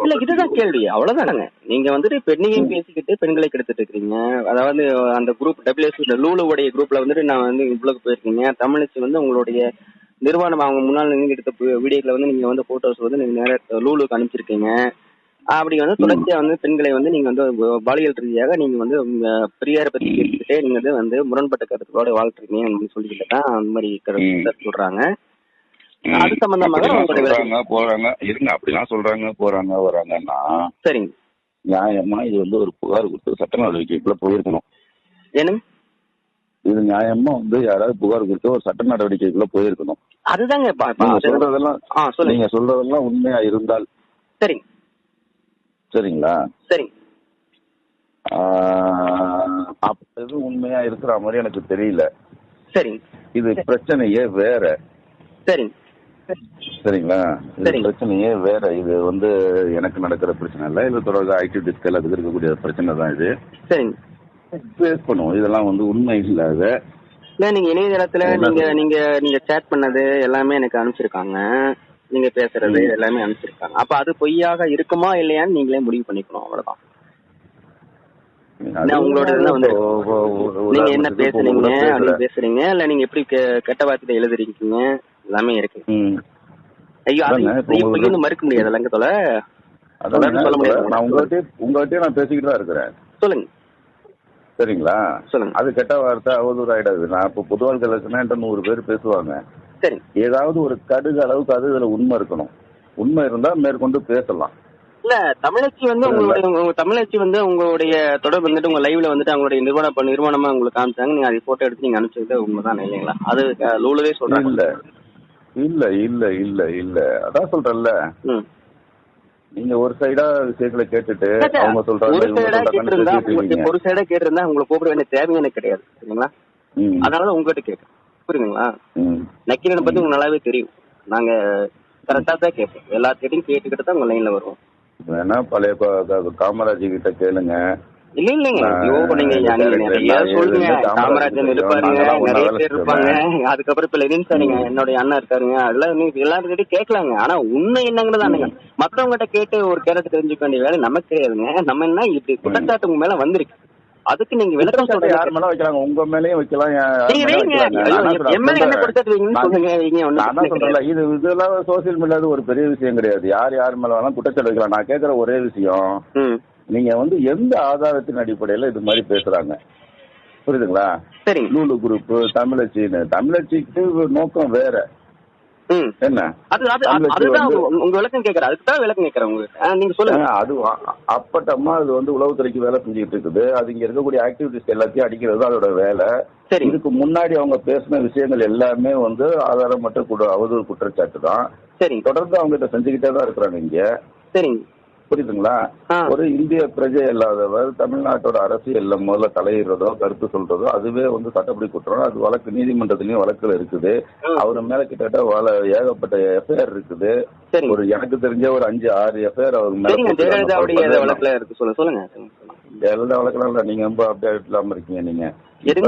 இல்ல இதுதான் கேள்வி, அவ்வளவுதானுங்க. நீங்க வந்துட்டு பெண்ணையும் பேசிக்கிட்டு பெண்களை கெடுத்துட்டு இருக்கீங்க. அதாவது அந்த குரூப் லூலுடைய குரூப்ல வந்துட்டு நான் வந்து இவ்வளவு போயிருக்கீங்க. தமிழச்சி வந்து உங்களுடைய நிறுவனம் அவங்க முன்னாள் நீங்க எடுத்த வீடியோக்களை வந்து நீங்க வந்து போட்டோஸ் வந்து நீங்க நேர லூலுக்கு அனுப்பிச்சிருக்கீங்க. அப்படி வந்து தொடர்ச்சியா வந்து பெண்களை வந்து நீங்க வந்து பாலியல் ரீதியாக நீங்க வந்து உங்க பிரியாரை பத்தி கேட்டுக்கிட்டே நீங்க வந்து முரண்பட்ட கருத்துக்களோட வாழ்த்துருக்கீங்க அப்படின்னு சொல்லிக்கிட்டு தான் அந்த மாதிரி கருத்து சொல்றாங்க. அது சம்பந்தமாக போறாங்க இருங்க, அப்படிலாம் சொல்றாங்க போறாங்க வராங்கன்னா சரிங்க. நியாயமா இது வந்து ஒரு புகார் கொடுத்து சட்ட நடவடிக்கைக்குள்ள போயிருக்கணும். ஏனுங்க? இது நியாயமா வந்து யாராவது புகார் கொடுத்து ஒரு சட்ட நடவடிக்கைக்குள்ள போயிருக்கணும். அதுதாங்க நீங்க சொல்றதெல்லாம் உண்மையா இருந்தால் சரிங்க. சரிங்களா? சரிங்க. அப்ப எதுவும் உண்மையா இருக்கிற மாதிரி எனக்கு தெரியல. சரிங்க. இது பிரச்சனையே வேற. சரிங்க. சரிங்களா? இது பிரச்சனையே வேற. இது வந்து எனக்கு நடக்கிற பிரச்சனை இல்ல, இது தொடர்ந்து ஆக்டிவிட்டிஸ் எல்லாத்துக்கும் இருக்கக்கூடிய பிரச்சனை தான் இது. சரிங்க. பேஸ் பண்ணுவோம். இதெல்லாம் வந்து உண்மை இல்லாத நீங்க இணையதளத்துல நீங்க சேட் பண்ணது எல்லாமே எனக்கு அனுப்பிச்சிருக்காங்க. நீங்க பேசுறது எல்லாமே அனுப்பிச்சிருக்காங்க. அப்ப அது பொய்யாக இருக்குமா இல்லையான்னு நீங்களே முடிவு பண்ணிக்கணும். அவ்வளவுதான். உங்களோட நீங்க என்ன பேசுறீங்க அப்படின்னு பேசுறீங்க இல்ல நீங்க எப்படி கெட்ட வார்த்தை எழுதுறீங்க எல்லாமே இருக்கு. ஐயோ அது மறுக்க முடியாது. லங்கத்தோட சொல்ல முடியாது. உங்ககிட்ட நான் பேசிக்கிட்டு தான் இருக்கிறேன். சொல்லுங்க. சரிங்களா? சொல்லுங்க. அது கெட்ட வார்த்தை அவதூறு ஆயிடாது. நான் இப்போ பொது வாழ்க்கையில 100 பேர் பேசுவாங்க. சரி. ஏதாவது ஒரு கடுகு அளவுக்கு அது இதுல உண்மை இருக்கணும். உண்மை இருந்தா மேற்கொண்டு பேசலாம். இல்ல தமிழச்சி வந்து உங்களுடைய தொடர்பு வந்துட்டு உங்க லைவ்ல வந்துட்டு அவங்களுடைய நிறுவனமா உங்களுக்கு காமிச்சாங்க. நீங்க அதை போட்டோ எடுத்து நீங்க அனுப்பிச்சது உண்மைதான் இல்லைங்களா? அது லூலவே சொல்றாங்க. இல்ல இல்ல இல்ல இல்ல அதான் சொல்றேன்ல. நீங்க ஒரு சைடா விஷயங்களை கேட்டுட்டு அவங்க சொல்றாங்க ஒரு சைடா கேட்டிருந்தா உங்களை கூப்பிட வேண்டிய தேவை எனக்கு கிடையாது. சரிங்களா? அதனால உங்ககிட்ட கேட்கறேன். புரியுதுங்களா? நக்கீரனை பத்தி உங்களுக்கு நல்லாவே தெரியும். நாங்க கரெக்டா தான் கேட்போம். எல்லாத்தையும் கேட்டுக்கிட்டு தான் உங்க லைன்ல வருவோம். வேணா பழைய காமராஜ் கிட்ட கேளுங்க. இல்லைங்க நிறைய சொல்லுங்க. காமராஜன் இருப்பாருங்க, நிறைய பேர் இருப்பாங்க. அதுக்கப்புறம் இப்ப லெனின் சாரிங்க என்னுடைய அண்ணா இருக்காருங்க. அதெல்லாம் எல்லாருக்கிட்ட கேட்கலாங்க. ஆனா உண்மை என்னங்கிறதானுங்க. மத்தவங்ககிட்ட கேட்டு ஒரு கேரட்டு தெரிஞ்சுக்க வேண்டிய வேலை நமக்கு கிடையாதுங்க. நம்ம என்ன இப்படி குற்றச்சாட்டு உங்க மேல வந்திருக்கு, அதுக்கு நீங்க விளக்கம் சொல்ற யார் மேல வைக்கிறாங்க, உங்க மேலயும் வைக்கலாம். இதெல்லாம் சோசியல் மீடியாவது ஒரு பெரிய விஷயம் கிடையாது. யார் மேல வேணாலும் குற்றச்சாட்டு வைக்கலாம். நான் கேட்கிற ஒரே விஷயம், நீங்க வந்து எந்த ஆதாரத்தின் அடிப்படையில இது மாதிரி பேசுறாங்க? புரியுதுங்களா? சரி. லூலு குரூப் தமிழச்சிக்கு நோக்கம் வேற என்ன? உங்க விளக்கம் கேட்கறேன். அதுக்குதான் விளக்கம் கேட்கறேன் உங்களுக்கு. நீங்க சொல்லுங்க. அது அப்பட்டமா அது வந்து உளவுத்துறைக்கு வேலை செஞ்சுட்டு இருக்குது. அது இங்க இருக்கக்கூடிய ஆக்டிவிட்டிஸ் எல்லாத்தையும் அடிக்கிறது அதோட வேலை. இதுக்கு முன்னாடி அவங்க பேசின விஷயங்கள் எல்லாமே வந்து ஆதாரமற்ற அவதூறு குற்றச்சாட்டு தான். சரி. தொடர்ந்து அவங்க இதை செஞ்சுக்கிட்டே தான் இருக்கிறாங்க இங்க. சரிங்க. புரியுதுங்களா? ஒரு இந்திய பிரஜை இல்லாதவர் தமிழ்நாட்டோட அரசியல்ல முதல்ல தலையிடுறதோ கருத்து சொல்றதோ அதுவே வந்து சட்டப்படி குற்றம். அது வழக்கு நீதிமன்றத்திலயும் வழக்குல இருக்குது. அவரு மேல கிட்டத்தட்ட ஏகப்பட்ட எஃப்ஐஆர் இருக்குது. ஒரு எனக்கு தெரிஞ்ச ஒரு 5-6 எஃப்ஐஆர் அவர் மேல எல்லா வழக்கெல்லாம் நீங்க ரொம்ப அப்டேட் இல்லாம இருக்கீங்க. நீங்க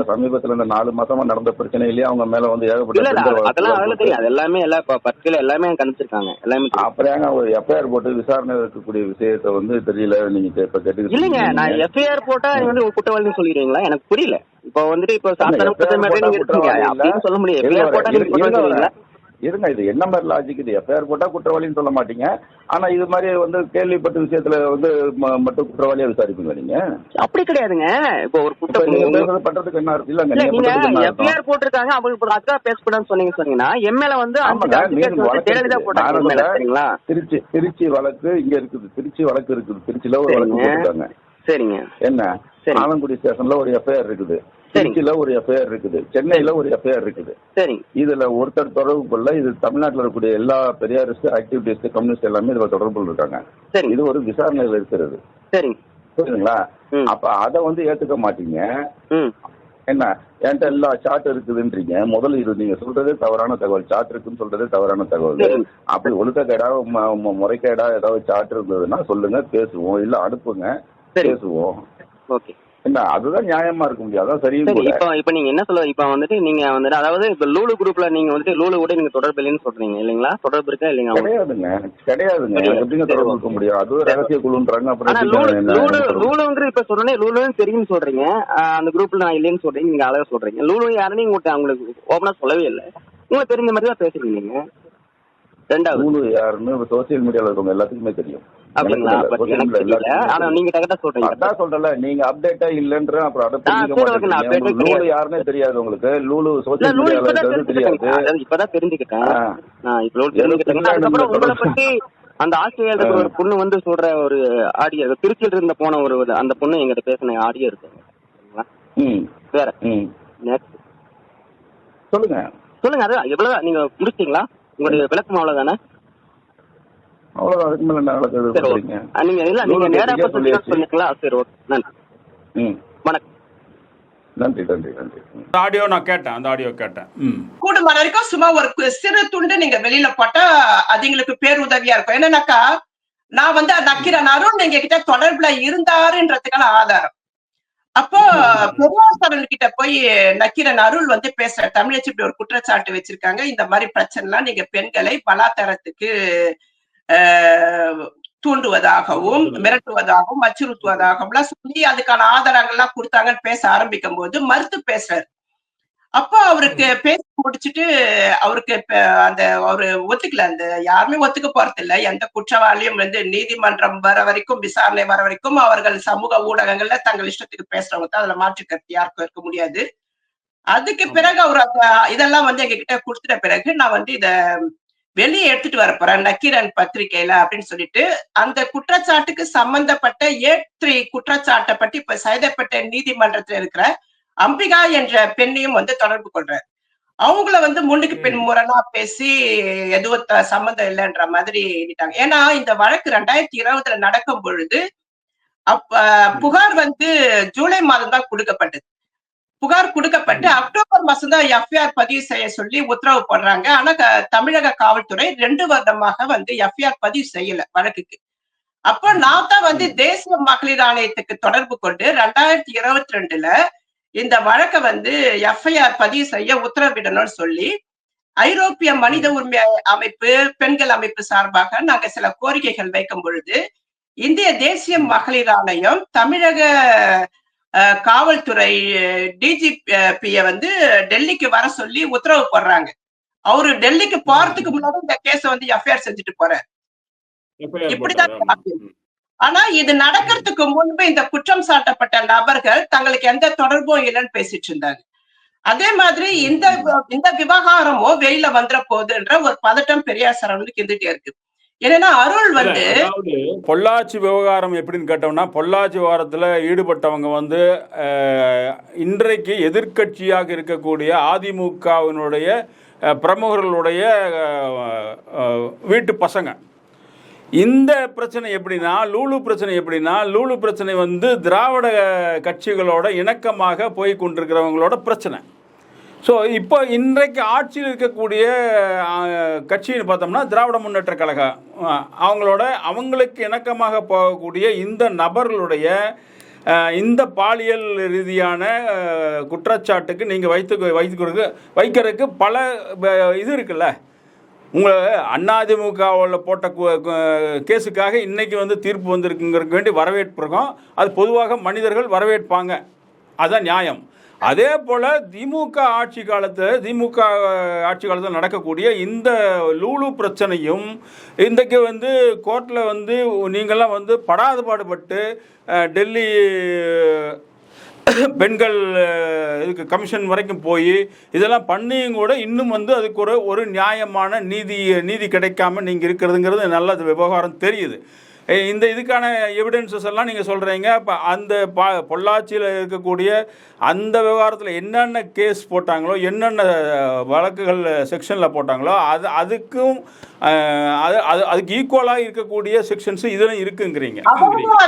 சமீபத்துல இந்த 4 மாசமா நடந்த பிரச்சனையிலேயே அவங்க மேல வந்து அப்புறம் ஒரு எஃப்ஐஆர் போட்டு விசாரணை இருக்கக்கூடிய விஷயத்த வந்து தெரியல. நீங்க இப்ப கேட்டு இல்லைங்க, நான் எஃப்ஐஆர் போட்டா வந்து குற்றவாளின்னு சொல்லிடுறீங்களா? எனக்கு புரியல. இப்ப வந்துட்டு இப்ப சொல்ல முடியும். இருங்க, இது என்ன மாதிரி லாஜிக்? இது எஃப்ஐஆர் போட்டா குற்றவாளின்னு சொல்ல மாட்டீங்க, ஆனா இது மாதிரி வந்து கேள்விப்பட்ட விஷயத்துல வந்து மட்டும் குற்றவாளியா விசாரிப்பீங்க நீங்க? அப்படி கிடையாதுங்க. இப்போ ஒரு பண்றதுக்கு என்ன அர்த்தம்? இல்லங்க, நீங்க எஃப்ஐஆர் போட்டிருக்காங்க, அவங்களுக்கு ஒரு அக்கா பேசக்கூடாதுன்னு சொன்னீங்கன்னா எம்எல்ஏ வந்து ஜெயலலிதா போட்டாங்க. சரிங்களா? திருச்சி வழக்கு இங்க இருக்குது, திருச்சி வழக்கு இருக்குது, திருச்சியில ஒரு வழக்கு போட்டிருக்காங்க. சரிங்க. என்ன, ஆலங்குடி ஸ்டேஷன்ல ஒரு எஃப்ஐஆர் இருக்குது, திருச்சியில ஒரு எஃப்ஐஆர் இருக்குது, சென்னையில ஒரு எஃப்ஐஆர் இருக்குது. சரி. இதுல ஒருத்தர் தொடர்பு கொள்ள, இது தமிழ்நாட்டில் இருக்கக்கூடிய எல்லா பெரியாரிஸ்ட் ஆக்டிவிட்டிஸ்ட் கம்யூனிஸ்ட் எல்லாமே இதுல தொடர்பு இருக்காங்க. இது ஒரு விசாரணையில் இருக்கிறது. சரி, புரியுதுங்களா? அப்ப அதை வந்து ஏத்துக்க மாட்டீங்க. என்ன, என்கிட்ட எல்லா சார்ட் இருக்குதுன்றீங்க. முதல்ல இது நீங்க சொல்றதே தவறான தகவல். சார்ட் இருக்குன்னு சொல்றதே தவறான தகவல். அப்படி ஒழுக்கக்கேடா முறைகேடா ஏதாவது சார்ட் இருந்ததுன்னா சொல்லுங்க, பேசுவோம். இல்ல அனுப்புங்க, பேசுவோம். ஓகே. என்ன, அதுதான் நியாயமா இருக்க முடியும், அதான் சரியும் கூட. இப்ப நீங்க என்ன சொல்ல, இப்ப வந்துட்டு நீங்க வந்துட்டு அதாவது இப்ப லூலு குரூப்ல நீங்க வந்துட்டு லூலு கூட நீங்க தொடர்பு இல்லைன்னு சொல்றீங்க இல்லைங்களா? தொடர்பு இருக்கா இல்லைங்க? கிடையாதுங்க. எப்படிங்க தொடர்பு இருக்க முடியும்? அதுவும் ரகசிய குழுன்றாங்க. அப்புறம் லூலுங்கிற இப்ப சொல்றேன், லூலுன்னு தெரியும்னு சொல்றீங்க, அந்த குரூப்ல நான் இல்லைன்னு சொல்றீங்க, நீங்க அழகா சொல்றீங்க. லூலு யாருன்னு உங்களுக்கு ஓபனா சொல்லவே இல்லை, உங்களுக்கு தெரிஞ்ச மாதிரி தான் பேசுறீங்க நீங்க. ரெண்டாவது, லூலு யாருன்னு சோசியல் மீடியால இருக்கவங்க எல்லாத்துக்குமே தெரியும். நீங்க கரெக்டா சொல்றீங்க. அதான் சொல்றல, நீங்க அப்டேட்டா இல்லன்ற. அப்புறம் லூலு யாருன்னே தெரியாது உங்களுக்கு. லூலு சோசியல் மீடியால தெரியாது. இப்பதான் தெரிஞ்சுக்கிட்டேன். அதுக்கப்புறம் உங்களை பத்தி அந்த ஆஸ்திரேலியால ஒரு பொண்ணு வந்து சொல்ற ஒரு ஆடியோ, திருச்சியில இருந்து போன ஒரு அந்த பொண்ணு எங்கிட்ட பேசின ஆடியோ இருக்கு. வேற சொல்லுங்க சொல்லுங்க. அது எவ்வளவு நீங்க முடிச்சிட்டீங்களா? உங்களுடைய விளக்கம் அவ்வளவுதானே? அவ்வளவுதான், அதுக்கு மேல என்ன நடக்குது? நீங்க இல்ல நீங்க நேரா சொல்லிங்களா? சரி, ஓகே, நன்றி, வணக்கம். நன்றி நன்றி நன்றி. அந்த ஆடியோ நான் கேட்டேன், அந்த ஆடியோ கேட்டேன். கூடுமான வரைக்கும் சும்மா ஒரு சிறு துண்டு நீங்க வெளியில போட்டா அதுங்களுக்கு பேருதவியா இருக்கும். என்னன்னாக்கா, நான் வந்து நக்கீரன் அருண் எங்க கிட்ட தொடர்புல இருந்தாருன்றதுக்கான ஆதாரம். அப்போ பெரியார் கிட்ட போய் நக்கீரன் அருள் வந்து பேசுற, தமிழச்சி இப்படி ஒரு குற்றச்சாட்டு வச்சிருக்காங்க, இந்த மாதிரி பிரச்சனை எல்லாம் நீங்க பெண்களை பலாத்காரத்துக்கு தூண்டுவதாகவும் மிரட்டுவதாகவும் அச்சுறுத்துவதாகவும் சொல்லி அதுக்கான ஆதாரங்கள்லாம் கொடுத்தாங்கன்னு பேச ஆரம்பிக்கும் போது மறுத்து பேசுறாரு. அப்போ அவருக்கு பேசி முடிச்சுட்டு அவருக்கு அந்த அவரு ஒத்துக்கல, அந்த யாருமே ஒத்துக்க போறது இல்ல. எந்த குற்றவாளியும் வந்து நீதிமன்றம் வர வரைக்கும், விசாரணை வர வரைக்கும் அவர்கள் சமூக ஊடகங்கள்ல தங்கள் இஷ்டத்துக்கு பேசுறவங்க தான், அதுல மாற்று கருத்து யாருக்கும் இருக்க முடியாது. அதுக்கு பிறகு அவர் இதெல்லாம் வந்து எங்க கிட்ட கொடுத்துட்ட பிறகு நான் வந்து இத வெளியே எடுத்துட்டு வர போறேன் நக்கீரன் பத்திரிகையில அப்படின்னு சொல்லிட்டு, அந்த குற்றச்சாட்டுக்கு சம்பந்தப்பட்ட A3 குற்றச்சாட்டை பற்றி இப்ப சைதாப்பேட்டை நீதிமன்றத்துல இருக்கிற அம்பிகா என்ற பெண்ணையும் வந்து தொடர்பு கொள்றாரு. அவங்கள வந்து முன்னுக்கு பின் முரணா பேசி எதுவும் சம்மந்தம் இல்லைன்ற மாதிரி எழுதிட்டாங்க. ஏன்னா இந்த வழக்கு 2020 நடக்கும் பொழுது புகார் வந்து ஜூலை மாதம் தான் கொடுக்கப்பட்டது. புகார் கொடுக்கப்பட்டு அக்டோபர் மாசம் தான் எஃப்ஐஆர் பதிவு செய்ய சொல்லி உத்தரவு போடுறாங்க. ஆனா தமிழக காவல்துறை 2 வருடமாக வந்து எஃப்ஐஆர் பதிவு செய்யல வழக்குக்கு. அப்ப நான் தான் வந்து தேசிய மகளிர் ஆணையத்துக்கு தொடர்பு கொண்டு 2022 இந்த வழக்கை வந்து எஃப்ஐஆர் பதிவு செய்ய உத்தரவிடணும்னு சொல்லி ஐரோப்பிய மனித உரிமை அமைப்பு, பெண்கள் அமைப்பு சார்பாக நாங்க சில கோரிக்கைகள் வைக்கும் பொழுது இந்திய தேசிய மகளிர் ஆணையம் தமிழக காவல்துறை டிஜிபிய வந்து டெல்லிக்கு வர சொல்லி உத்தரவு போடுறாங்க. அவரு டெல்லிக்கு போறதுக்கு முன்னாடி இந்த கேஸ வந்து எஃப்ஐஆர் செஞ்சுட்டு போறாரு. இப்படிதான். ஆனா இது நடக்கிறதுக்கு முன்பு இந்த குற்றம் சாட்டப்பட்ட நபர்கள் தங்களுக்கு எந்த தொடர்பும் இல்லைன்னு பேசிட்டு இருந்தாங்க. அதே மாதிரி இந்த விவகாரமும் வெளியில வந்துட போகுதுன்ற ஒரு பதட்டம் பெரியார் சரவணுக்கு இருந்துட்டே இருக்கு. ஏன்னா அருள் வந்து பொள்ளாச்சி விவகாரம் எப்படின்னு கேட்டோம்னா, பொள்ளாச்சி விவகாரத்தில் ஈடுபட்டவங்க வந்து இன்றைக்கு எதிர்க்கட்சியாக இருக்கக்கூடிய அதிமுகவினுடைய பிரமுகர்களுடைய வீட்டு பசங்க. இந்த பிரச்சனை எப்படின்னா, லூலு பிரச்சனை எப்படின்னா, லூலு பிரச்சனை வந்து திராவிட கட்சிகளோட இணக்கமாக போய் கொண்டிருக்கிறவங்களோட பிரச்சனை. ஸோ இப்போ இன்றைக்கு ஆட்சியில் இருக்கக்கூடிய கட்சின்னு பார்த்தோம்னா திராவிட முன்னேற்ற கழகம், அவங்களுக்கு இணக்கமாக போகக்கூடிய இந்த நபர்களுடைய இந்த பாலியல் ரீதியான குற்றச்சாட்டுக்கு நீங்கள் வைக்கிறதுக்கு பல இது இருக்குல்ல. உங்களை அதிமுகவில் போட்ட கேஸுக்காக இன்றைக்கி வந்து தீர்ப்பு வந்திருக்குங்கிறதுக்கு வேண்டி வரவேற்பு இருக்கும். அது பொதுவாக மனிதர்கள் வரவேற்பாங்க, அதுதான் நியாயம். அதே போல திமுக ஆட்சி காலத்தில் நடக்கக்கூடிய இந்த லூலு பிரச்சனையும் இன்றைக்கு வந்து கோர்ட்டில் வந்து நீங்கள்லாம் வந்து படாத பாடுபட்டு டெல்லி பெண்கள் இதுக்கு கமிஷன் வரைக்கும் போய் இதெல்லாம் பண்ணியும் கூட இன்னும் வந்து அதுக்கு ஒரு நியாயமான நீதி கிடைக்காம நீங்கள் இருக்கிறதுங்கிறது நல்ல விவகாரம் தெரியுது. இதுக்கான எவிடன்சஸ் எல்லாம் நீங்கள் சொல்கிறீங்க. இப்போ அந்த பொள்ளாச்சியில் இருக்கக்கூடிய அந்த விவகாரத்தில் என்னென்ன கேஸ் போட்டாங்களோ, என்னென்ன வழக்குகள் செக்ஷனில் போட்டாங்களோ அதுக்கும் அதுக்கு ஈக்குவலாக இருக்கக்கூடிய செக்ஷன்ஸ் இதில் இருக்குங்கிறீங்க.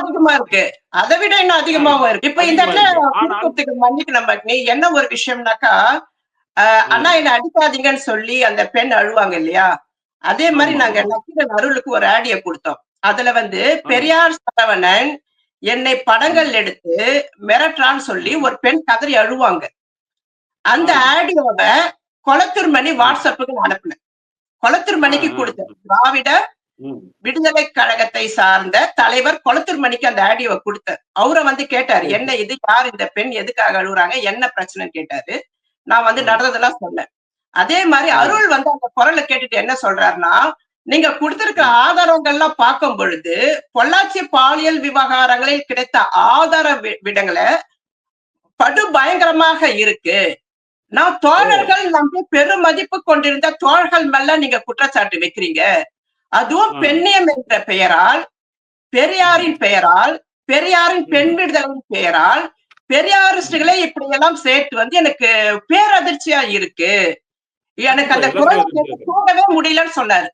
அதிகமா இருக்கு, அதை விட இன்னும் அதிகமாவும் இருக்கு. இப்ப இந்த இடத்துல மன்னிக்கணும், என்ன ஒரு விஷயம்னாக்கா, அண்ணா என்ன அடிக்காதீங்கன்னு சொல்லி அந்த பெண் அழுவாங்க இல்லையா, அதே மாதிரி நாங்க நக்கீரன் அருளுக்கு ஒரு ஆடியோ கொடுத்தோம். அதுல வந்து பெரியார் சரவணன் என்னை படங்கள் எடுத்து மிரட்டான்னு சொல்லி ஒரு பெண் கதறி அழுவாங்க. அந்த ஆடியோவை கொளத்தூர் மணி வாட்ஸ்அப்புக்கு அனுப்புனேன். கொளத்தூர் மணிக்கு கொடுத்தேன். திராவிட விடுதலை கழகத்தை சார்ந்த தலைவர் கொளத்தூர் மணிக்கு அந்த ஆடியோவை கொடுத்தார். அவரை வந்து கேட்டாரு, என்ன இது, யார் இந்த பெண், எதுக்காக அழுகுறாங்க, என்ன பிரச்சனைன்னு கேட்டாரு. நான் வந்து நடந்ததெல்லாம் சொன்னேன். அதே மாதிரி அருள் வந்து அந்த குரலை கேட்டுட்டு என்ன சொல்றாருன்னா, நீங்க கொடுத்திருக்க ஆதாரங்கள்லாம் பார்க்கும் பொழுது பொள்ளாச்சி பாலியல் விவகாரங்களில் கிடைத்த ஆதார விடங்களை படு பயங்கரமாக இருக்கு. நான் தோழர்கள் நம்பி பெரும் மதிப்பு கொண்டிருந்த தோழர்கள் மேல நீங்க குற்றச்சாட்டு வைக்கிறீங்க. அதுவும் பெண்ணியம் என்ற பெயரால், பெரியாரின் பெயரால், பெரியாரின் பெண் விடுதலின் பெயரால் பெரியாரிஸ்டுகளை இப்படி எல்லாம் சேர்த்து வந்து எனக்கு பேரதிர்ச்சியா இருக்கு. எனக்கு அந்த குரலை கேட்டு தூங்கவே முடியலன்னு சொன்னாரு.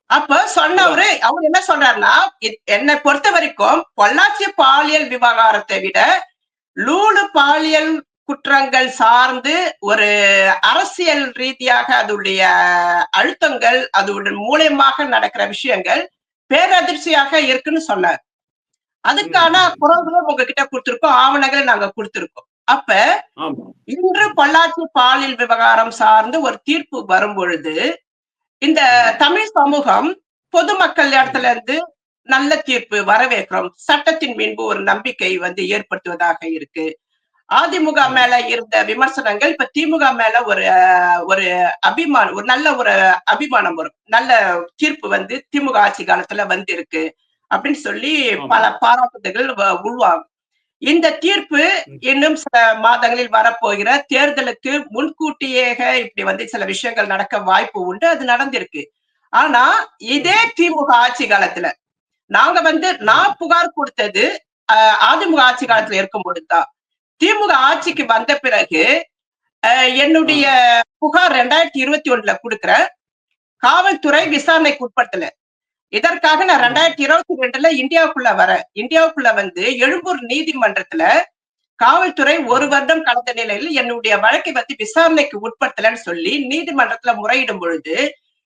அப்ப சொன்னவரு அவர் என்ன சொல்றாருன்னா, என்னை பொறுத்த வரைக்கும் பொள்ளாச்சி பாலியல் விவகாரத்தை விட லூலு பாலியல் குற்றங்கள் சார்ந்து ஒரு அரசியல் ரீதியாக அதோடைய அழுத்தங்கள், அதோட மூலயமாக நடக்கிற விஷயங்கள் பேரதிர்ச்சியாக இருக்குன்னு சொன்னார். அதுக்கான குரல்களும் உங்ககிட்ட கொடுத்திருக்கோம், ஆவணங்களை நாங்க கொடுத்திருக்கோம். அப்ப இன்று பொள்ளாச்சி பாலியல் விவகாரம் சார்ந்து ஒரு தீர்ப்பு வரும் பொழுது இந்த தமிழ் சமூகம் பொதுமக்கள் இடத்துல இருந்து நல்ல தீர்ப்பு வரவேற்கிறோம், சட்டத்தின் மீது ஒரு நம்பிக்கை வந்து ஏற்படுத்துவதாக இருக்கு. அதிமுக மேல இருந்த விமர்சனங்கள் இப்ப திமுக மேல ஒரு அபிமானம், ஒரு நல்ல அபிமானம் வரும், நல்ல தீர்ப்பு வந்து திமுக ஆட்சி காலத்துல வந்து இருக்கு அப்படின்னு சொல்லி பல பாராட்டுதல்கள் உருவாகும். இந்த தீர்ப்பு இன்னும் சில மாதங்களில் வரப்போகிற தேர்தலுக்கு முன்கூட்டியே இப்படி வந்து சில விஷயங்கள் நடக்க வாய்ப்பு உண்டு, அது நடந்திருக்கு. ஆனா இதே திமுக ஆட்சி காலத்துல நாங்க வந்து நான் புகார் கொடுத்தது அதிமுக ஆட்சி காலத்துல இருக்கும் பொழுதுதான். திமுக ஆட்சிக்கு வந்த பிறகு என்னுடைய புகார் 2021 கொடுக்கிற காவல்துறை விசாரணைக்கு உட்படுத்தல. இதற்காக நான் 2022 இந்தியாவுக்குள்ள வந்து எழும்பூர் நீதிமன்றத்துல காவல்துறை 1 வருடம் கடந்த நிலையில் என்னுடைய வழக்கை வந்து விசாரணைக்கு உட்படுத்தலன்னு சொல்லி நீதிமன்றத்துல முறையிடும் பொழுது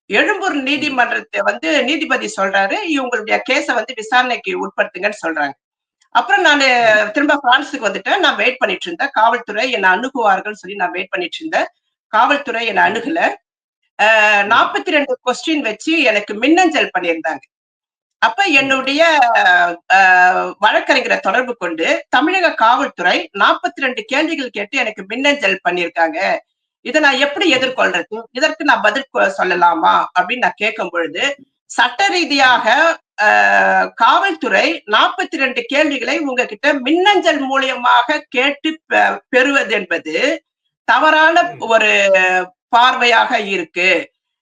எழும்பூர் நீதிமன்றத்தை வந்து நீதிபதி சொல்றாரு, இவங்களுடைய கேஸ வந்து விசாரணைக்கு உட்படுத்துங்கன்னு சொல்றாங்க. அப்புறம் நான் திரும்ப பிரான்ஸுக்கு வந்துட்டேன். நான் வெயிட் பண்ணிட்டு இருந்தேன், காவல்துறை என்னை அணுகுவார்கள் சொல்லி நான் வெயிட் பண்ணிட்டு இருந்தேன். காவல்துறை என்னை அணுகல. 42 கொஸ்டின் வச்சு எனக்கு மின்னஞ்சல் பண்ணியிருந்தாங்க. அப்ப என்னுடைய வழக்கறிஞரை தொடர்பு கொண்டு தமிழக காவல்துறை 42 கேள்விகள் கேட்டு எனக்கு மின்னஞ்சல் பண்ணியிருக்காங்க, இதை நான் எப்படி எதிர்கொள்றது, இதற்கு நான் பதில் சொல்லலாமா அப்படின்னு நான் கேட்கும் பொழுது, சட்ட ரீதியாக காவல்துறை 42 கேள்விகளை உங்ககிட்ட மின்னஞ்சல் மூலியமாக கேட்டு பெறுவது என்பது தவறான ஒரு பார்வையாக இருக்கு,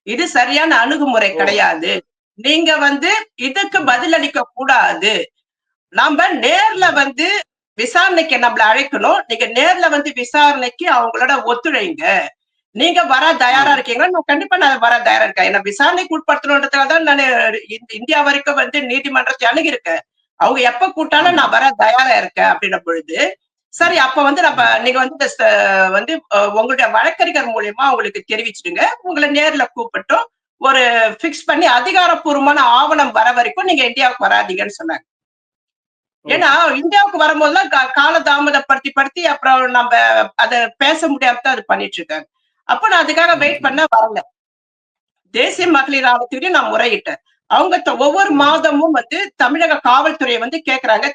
இது சரியான அணுகுமுறை கிடையாது, நீங்க வந்து இதுக்கு பதிலளிக்க கூடாது, நாம நேர்ல வந்து விசாரணைக்கு நம்மள அழைக்கணும், நீங்க நேர்ல வந்து விசாரணைக்கு அவங்களோட ஒத்துழைங்க, நீங்க வர தயாரா இருக்கீங்களா? நான் கண்டிப்பா நான் வர தயாரா இருக்கேன். ஏன்னா விசாரணைக்கு உட்படுத்தணுன்றதுக்காக தான் நான் இந்தியா வரைக்கும் வந்து நீதிமன்றத்தை அணுகிருக்கேன். அவங்க எப்ப கூட்டாலும் நான் வர தயாரா இருக்கேன் அப்படின்ன பொழுது, சரி அப்ப வந்து நீங்க வந்து உங்களுடைய வழக்கறிஞர் மூலியமா உங்களுக்கு தெரிவிச்சுடுங்க, உங்களை நேர்ல கூப்பிட்டோம் ஒரு பிக்ஸ் பண்ணி அதிகாரப்பூர்வமான ஆவணம் வர வரைக்கும் நீங்க இந்தியாவுக்கு வராதீங்கன்னு சொன்னாங்க. ஏன்னா இந்தியாவுக்கு வரும்போதுதான் காலதாமதப்படுத்தி அப்புறம் நம்ம அதை பேச முடியாம தான் அது பண்ணிட்டு இருக்காங்க. அப்ப நான் அதுக்காக வெயிட் பண்ண வரல. தேசிய மகளிர் ஆணையத்திலையும் நான் முறையிட்டேன். அவங்க ஒவ்வொரு மாதமும் வந்து தமிழக காவல்துறையை வந்து கேக்குறாங்க,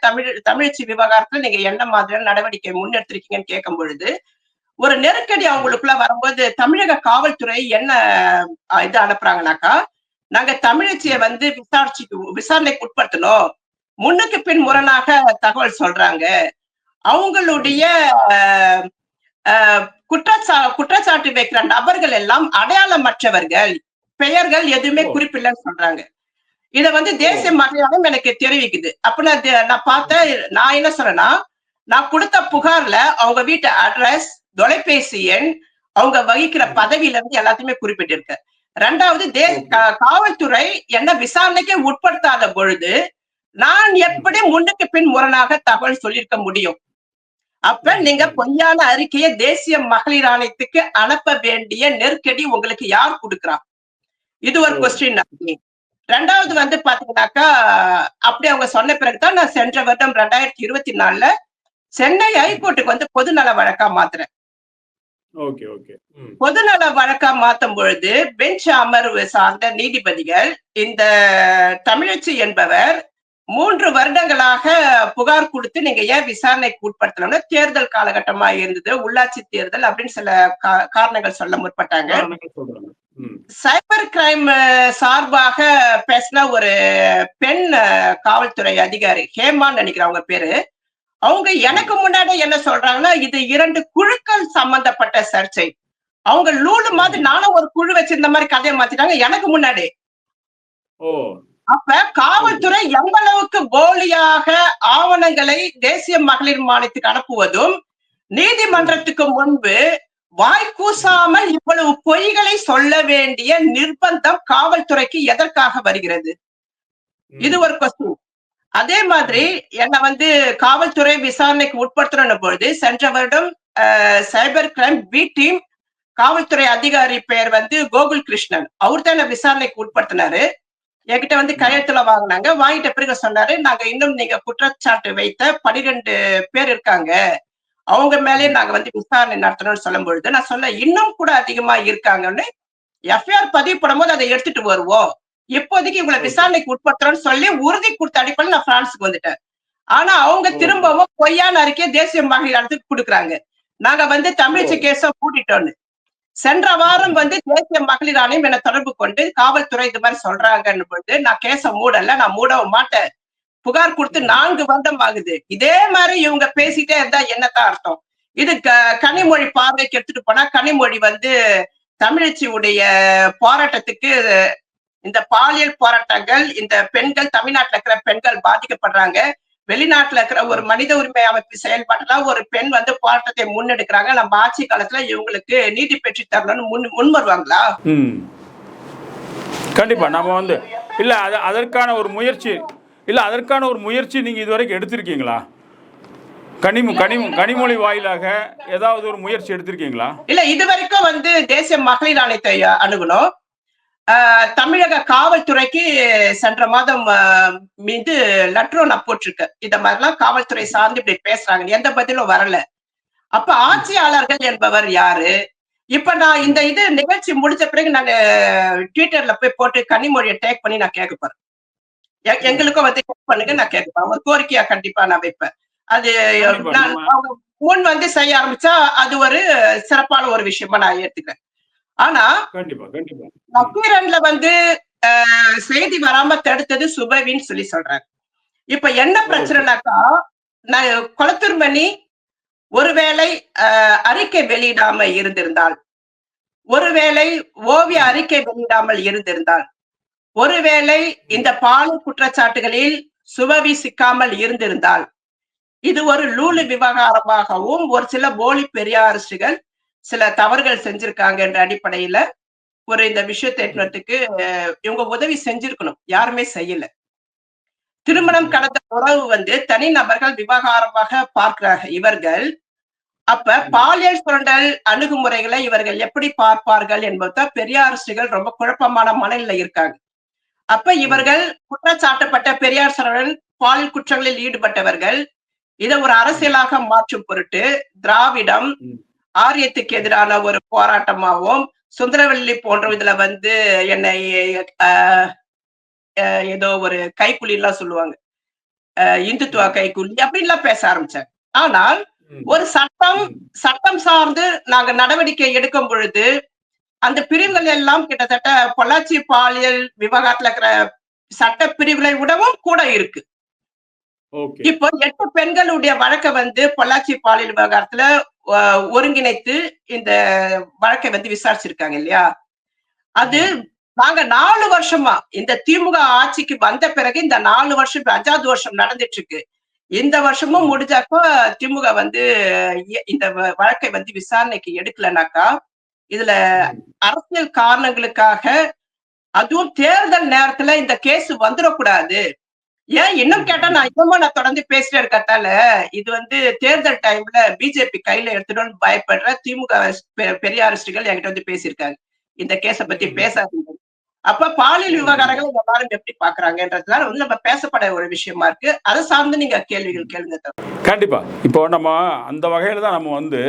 தமிழச்சி விவகாரத்துல நீங்க என்ன மாதிரியான நடவடிக்கை முன்னெடுத்திருக்கீங்கன்னு கேட்கும் பொழுது ஒரு நெருக்கடி அவங்களுக்குள்ள வரும்போது தமிழக காவல்துறை என்ன இது அனுப்புறாங்கனாக்கா, நாங்க தமிழச்சியை வந்து விசாரணைக்கு உட்படுத்தணும், முன்னுக்கு பின் முரணாக தகவல் சொல்றாங்க, அவங்களுடைய குற்றச்சாட்டு வைக்கிற நபர்கள் எல்லாம் அடையாளமற்றவர்கள், பெயர்கள் எதுவுமே குறிப்பில்லைன்னு சொல்றாங்க. இத வந்து தேசிய மகளிர் எனக்கு தெரிவிக்குது. அப்ப நான் பார்த்தேன், நான் என்ன சொல்றேன்னா, நான் கொடுத்த புகார்ல அவங்க வீட்டு அட்ரஸ், தொலைபேசி எண், அவங்க வகிக்கிற பதவியில இருந்து எல்லாத்தையுமே குறிப்பிட்டிருக்க. ரெண்டாவது காவல்துறை என்ன விசாரணைக்கே உட்படுத்தாத பொழுது நான் எப்படி முன்னுக்கு பின் முரணாக தகவல் சொல்லியிருக்க முடியும்? அப்ப நீங்க பொய்யான அறிக்கையை தேசிய மகளிர் ஆணையத்துக்கு அனுப்ப வேண்டிய நெருக்கடி உங்களுக்கு யார் கொடுக்குறா? இது ஒரு கொஸ்டின். ரெண்டாவது வந்து பாத்தீங்கன்னாக்கா, அப்படி அவங்க சொன்ன பிறகுதான் நான் சென்ற வருடம் 2024 சென்னை ஹைகோர்ட்டுக்கு வந்து பொதுநல வழக்கா மாத்துறேன். பொதுநல வழக்கா மாத்தும் பொழுது பெஞ்ச் அமர்வு சார்ந்த நீதிபதிகள் இந்த தமிழச்சி என்பவர் 3 வருடங்களாக புகார் கொடுத்து நீங்க ஏன் விசாரணைக்கு உட்படுத்தணும்னா தேர்தல் காலகட்டமா இருந்தது, உள்ளாட்சி தேர்தல் அப்படின்னு சில காரணங்கள் சொல்ல முற்பட்டாங்க. சைபர் கிரைம் சார்பாக பேசின ஒரு பெண் காவல்துறை அதிகாரி, ஹேமான்னு நினைக்கிறேன் அவங்க பேரு, அவங்க எனக்கு முன்னாடி என்ன சொல்றாங்கன்னா, இது 2 குழுக்கள் சம்பந்தப்பட்ட சர்ச்சை. அவங்க லூலு மாதிரி நானும் ஒரு குழு வச்சிருந்த மாதிரி கதையை மாத்திட்டாங்க எனக்கு முன்னாடி. அப்ப காவல்துறை எவ்வளவுக்கு போலியாக ஆவணங்களை தேசிய மகளிர் மாநிலத்துக்கு அனுப்புவதும், நீதிமன்றத்துக்கு முன்பு வாய்க்கூசாமல் இவ்வளவு பொய்களை சொல்ல வேண்டிய நிர்பந்தம் காவல்துறைக்கு எதற்காக வருகிறது? இது ஒரு கொஸ்டின். அதே மாதிரி என்ன வந்து காவல்துறை விசாரணைக்கு உட்படுத்தணும் பொழுது சென்ற வருடம் சைபர் கிரைம் பி டீம் காவல்துறை அதிகாரி பெயர் வந்து கோகுல் கிருஷ்ணன், அவர் தான் விசாரணைக்கு உட்படுத்தினாரு. என்கிட்ட வந்து கையெழுத்துல வாங்கினாங்க. வாங்கிட்ட பிறகு சொன்னாரு, நாங்க இன்னும் நீங்க குற்றச்சாட்டு வைத்த 12 பேர் இருக்காங்க, அவங்க மேலே நாங்க வந்து விசாரணை நடத்தணும்னு சொல்லும் பொழுது நான் சொன்ன இன்னும் கூட அதிகமா இருக்காங்கன்னு. எஃப்ஐஆர் பதிவு பண்ணும் போது அதை எடுத்துட்டு வருவோம், இப்போதைக்கு இவங்களை விசாரணைக்கு உட்படுத்துறோம்னு சொல்லி உறுதி கொடுத்த அடிப்படையில் நான் பிரான்ஸுக்கு வந்துட்டேன். ஆனா அவங்க திரும்பவும் பொய்யான அறிக்கையை தேசிய மகளிர் ஆணையத்துக்கு கொடுக்குறாங்க, நாங்க வந்து தமிழச்சி கேஸ கூட்டிட்டோம்னு. சென்ற வாரம் வந்து தேசிய மகளிர் ஆணையம் என்னை தொடர்பு கொண்டு காவல்துறை இது மாதிரி சொல்றாங்கன்னு பொழுது நான் கேஸ மூடல, நான் மூடவும் மாட்டேன், புகார் கொடுத்து 4 வருடம் ஆகுது, இதே மாதிரி இவங்க பேசிட்டே இருந்தா என்னதான் அர்த்தம்? இது கனிமொழி பார்வைக்கு எடுத்துட்டு போனா, கனிமொழி வந்து தமிழச்சியுடைய போராட்டத்துக்கு இந்த பாலியல் போராட்டங்கள், இந்த பெண்கள் தமிழ்நாட்டுல இருக்கிற பெண்கள் பாதிக்கப்படுறாங்க, வெளிநாட்டுல இருக்கிற ஒரு மனித உரிமை அமைப்பு செயல்பாட்டுல ஒரு பெண் வந்து போராட்டத்தை முன்னெடுக்கிறாங்க, நம்ம ஆட்சி காலத்துல இவங்களுக்கு நீதி பெற்று தரணும்னு முன் வருவாங்களா? கண்டிப்பா நம்ம வந்து இல்ல அதற்கான ஒரு முயற்சி நீங்க இதுவரைக்கும் எடுத்திருக்கீங்களா? கனிமொழி வாயிலாக ஏதாவது ஒரு முயற்சி எடுத்திருக்கீங்களா? இல்ல, இதுவரைக்கும் வந்து தேசிய மகளிர் ஆணையத்தை அணுகணும். தமிழக காவல்துறைக்கு சென்ற மாதம் மீது லெட்டரும் நான் போட்டிருக்கேன், இந்த மாதிரிலாம் காவல்துறை சார்ந்து இப்படி பேசுறாங்க, எந்த பதிலும் வரல. அப்ப ஆட்சியாளர்கள் என்பவர் யாரு? இப்ப நான் இந்த நிகழ்ச்சி முடிச்ச பிறகு நான் ட்விட்டர்ல போய் போட்டு கனிமொழியை டேக் பண்ணி நான் கேட்க போறேன், எங்களுக்கும் வந்து டேக் பண்ணுங்க, நான் கேட்க போறேன், ஒரு கோரிக்கையா கண்டிப்பா நான் வைப்பேன். அது அவங்க முன் வந்து செய்ய ஆரம்பிச்சா அது ஒரு சிறப்பான ஒரு விஷயமா நான் ஏத்துக்கிறேன். ஆனா நக்கீரன்ல வந்து செய்தி வராம தடுத்தது சுபவின்னு சொல்லி சொல்றாங்க. இப்ப என்ன பிரச்சனைனாக்கா, கொளத்தூர்மணி ஒருவேளை அறிக்கை வெளியிடாம இருந்திருந்தால், ஒருவேளை ஓவிய அறிக்கை வெளியிடாமல் இருந்திருந்தால், ஒருவேளை இந்த பாலியல் குற்றச்சாட்டுகளில் சுபவி சிக்காமல் இருந்திருந்தால், இது ஒரு லூலு விவகாரமாகவும் ஒரு சில போலி பெரியாரிஸ்டுகள் சில தவறுகள் செஞ்சிருக்காங்க என்ற அடிப்படையில ஒரு இந்த விஷயத்தை ஏற்றுறதுக்கு இவங்க உதவி செஞ்சிருக்கணும், யாருமே செய்யல. திருமணம் கடந்த உறவு வந்து தனி நபர்கள் விவகாரமாக பார்க்கிறாங்க இவர்கள். அப்ப பாலியல் சுரண்டல் அணுகுமுறைகளை இவர்கள் எப்படி பார்ப்பார்கள் என்பதுதான் பெரியாரிஸ்டுகள் ரொம்ப குழப்பமான மனநிலை இருக்காங்க. அப்ப இவர்கள் குற்றச்சாட்டப்பட்ட பெரியார் சுரண்டல் பாலியல் குற்றங்களில் ஈடுபட்டவர்கள் இதை ஒரு அரசியலாக மாற்றும் பொருட்டு திராவிடம் ஆரியத்துக்கு எதிரான ஒரு போராட்டமாகவும், சுந்தரவல்லி போன்ற இதுல வந்து என்னை ஏதோ ஒரு கைக்கூலி எல்லாம் சொல்லுவாங்க, இந்துத்துவ கைக்கூலி அப்படின்லாம் பேச ஆரம்பிச்சாங்க. ஆனால் ஒரு சட்டம் சார்ந்து நாங்க நடவடிக்கை எடுக்கும் பொழுது அந்த பிரிவுகள் எல்லாம் கிட்டத்தட்ட பொள்ளாச்சி பாலியல் விவகாரத்துல இருக்கிற சட்ட பிரிவுகளை விடவும் கூட இருக்கு. இப்போ 8 பெண்களுடைய வழக்கை வந்து பொள்ளாச்சி பாலியல் விவகாரத்துல ஒருங்கிணைத்து இந்த வழக்கை வந்து விசாரிச்சிருக்காங்க இல்லையா? அது நாங்க 4 வருஷமா இந்த திமுக ஆட்சிக்கு வந்த பிறகு இந்த 4 வருஷம் 5வது வருஷம் நடந்துட்டு இருக்கு. இந்த வருஷமும் முடிஞ்சாக்கா திமுக வந்து இந்த வழக்கை வந்து விசாரணைக்கு எடுக்கலனாக்கா இதுல அரசியல் காரணங்களுக்காக, அதுவும் தேர்தல் நேரத்துல இந்த கேஸ் வந்துடக்கூடாது. ஏன் இன்னும் கேட்டா நான் தொடர்ந்து பேசிட்டே இருக்கத்தால இது வந்து தேர்தல் டைம்ல பிஜேபி கையில எடுத்துடும் பயப்படுற திமுக பெரியாரிஸ்டுகள் என்கிட்ட வந்து பேசியிருக்காங்க, இந்த கேஸ பத்தி பேசாதீங்க. அப்ப பாலியல் விவகாரங்கள் எல்லாரும் எப்படி பாக்குறாங்கன்றதுனால வந்து நம்ம பேசப்பட ஒரு விஷயமா இருக்கு. அதை சார்ந்து நீங்க கேள்விகள் கேளுங்க. கண்டிப்பா. இப்போ நம்ம அந்த வகையில தான் நம்ம வந்து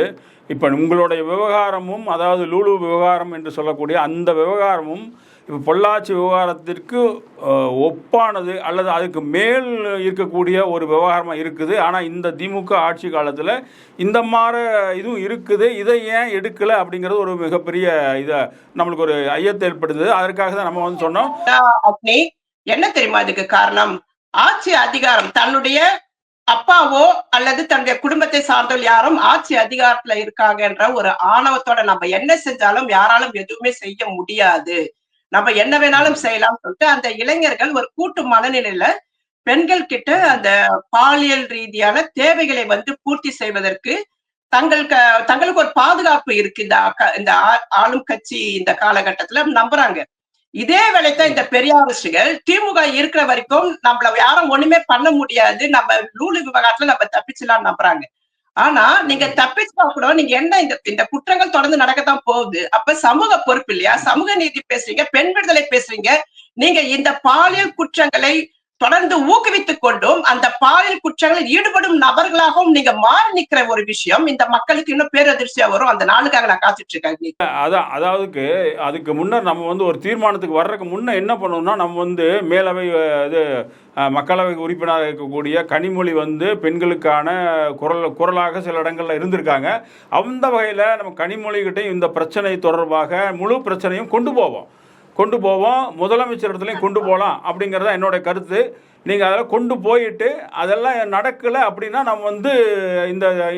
இப்போ உங்களுடைய விவகாரமும், அதாவது லூலு விவகாரம் என்று சொல்லக்கூடிய அந்த விவகாரமும் இப்போ பொள்ளாச்சி விவகாரத்திற்கு ஒப்பானது அல்லது அதுக்கு மேல் இருக்கக்கூடிய ஒரு விவகாரமாக இருக்குது. ஆனால் இந்த திமுக ஆட்சி காலத்தில் இந்த மாதிரி இதுவும் இருக்குது. இதை ஏன் எடுக்கலை அப்படிங்கிறது ஒரு மிகப்பெரிய இதை நம்மளுக்கு ஒரு ஐயத்தை ஏற்படுது. அதற்காக தான் நம்ம வந்து சொன்னோம். என்ன தெரியுமா இதுக்கு காரணம்? ஆட்சி அதிகாரம் தன்னுடைய அப்பாவோ அல்லது தன்னுடைய குடும்பத்தை சார்ந்தவர்கள் யாரும் ஆட்சி அதிகாரத்துல இருக்காங்கன்ற ஒரு ஆணவத்தோட நம்ம என்ன செஞ்சாலும் யாராலும் எதுவுமே செய்ய முடியாது, நம்ம என்ன வேணாலும் செய்யலாம் சொல்லிட்டு அந்த இளைஞர்கள் ஒரு கூட்டு மனநிலையில பெண்கள் கிட்ட அந்த பாலியல் ரீதியான தேவைகளை வந்து பூர்த்தி செய்வதற்கு தங்களுக்கு ஒரு பாதுகாப்பு இருக்கு இந்த ஆளும் கட்சி இந்த காலகட்டத்துல நம்புறாங்க. இதே வேலைத்தான் இந்த பெரியாரிஸ்டுகள் திமுக இருக்கிற வரைக்கும் நம்மள யாரும் ஒண்ணுமே பண்ண முடியாது, நம்ம லூலு விவகாரத்துல நம்ம தப்பிச்சலாம் நம்புறாங்க. ஆனா நீங்க தப்பிச்சா கூட நீங்க என்ன இந்த குற்றங்கள் தொடர்ந்து நடக்கத்தான் போகுது. அப்ப சமூக பொறுப்பு இல்லையா? சமூக நீதி பேசுறீங்க, பெண் விடுதலை பேசுறீங்க, நீங்க இந்த பாலியல் குற்றங்களை தொடர்ந்து ஊக்குவித்துக் கொண்டும் அந்த பாலியல் குற்றங்களில் ஈடுபடும் நபர்களாகவும் நீங்க மாறி நிக்கிற ஒரு விஷயம் இந்த மக்களுக்கு இன்னும் பேரதிர்ச்சியா வரும். அந்த நாளுக்காக நான் காத்துட்டு இருக்கேன். அதாவது அதுக்கு முன்னர் நம்ம வந்து ஒரு தீர்மானத்துக்கு வர்றதுக்கு முன்ன என்ன பண்ணணும்னா, நம்ம வந்து மேலவை இது மக்களவை உறுப்பினராக இருக்கக்கூடிய கனிமொழி வந்து பெண்களுக்கான குரலாக சில இடங்கள்ல இருந்திருக்காங்க. அந்த வகையில் நம்ம கனிமொழிகிட்டையும் இந்த பிரச்சனை தொடர்பாக முழு பிரச்சனையும் கொண்டு போவோம், முதலமைச்சர் இடத்துலையும் கொண்டு போகலாம் அப்படிங்கிறது தான் என்னோட கருத்து. நீங்கள் அதெல்லாம் கொண்டு போயிட்டு அதெல்லாம் நடக்கலை அப்படின்னா நம்ம வந்து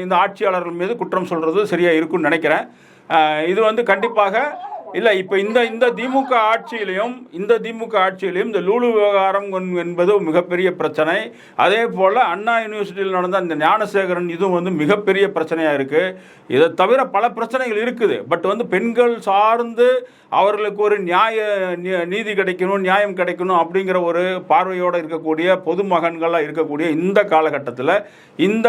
இந்த ஆட்சியாளர்கள் மீது குற்றம் சொல்கிறது சரியாக இருக்குன்னு நினைக்கிறேன். இது வந்து கண்டிப்பாக இல்லை. இப்போ இந்த திமுக ஆட்சியிலையும் இந்த லூலு விவகாரம் என்பது மிகப்பெரிய பிரச்சனை. அதே போல் அண்ணா யூனிவர்சிட்டியில் நடந்த இந்த ஞானசேகரன் இதுவும் வந்து மிகப்பெரிய பிரச்சனையாக இருக்குது. இதை தவிர பல பிரச்சனைகள் இருக்குது. பட் வந்து பெண்கள் சார்ந்து அவர்களுக்கு ஒரு நீதி கிடைக்கணும், நியாயம் கிடைக்கணும் அப்படிங்கிற ஒரு பார்வையோடு இருக்கக்கூடிய பொதுமகன்களாக இருக்கக்கூடிய இந்த காலகட்டத்தில் இந்த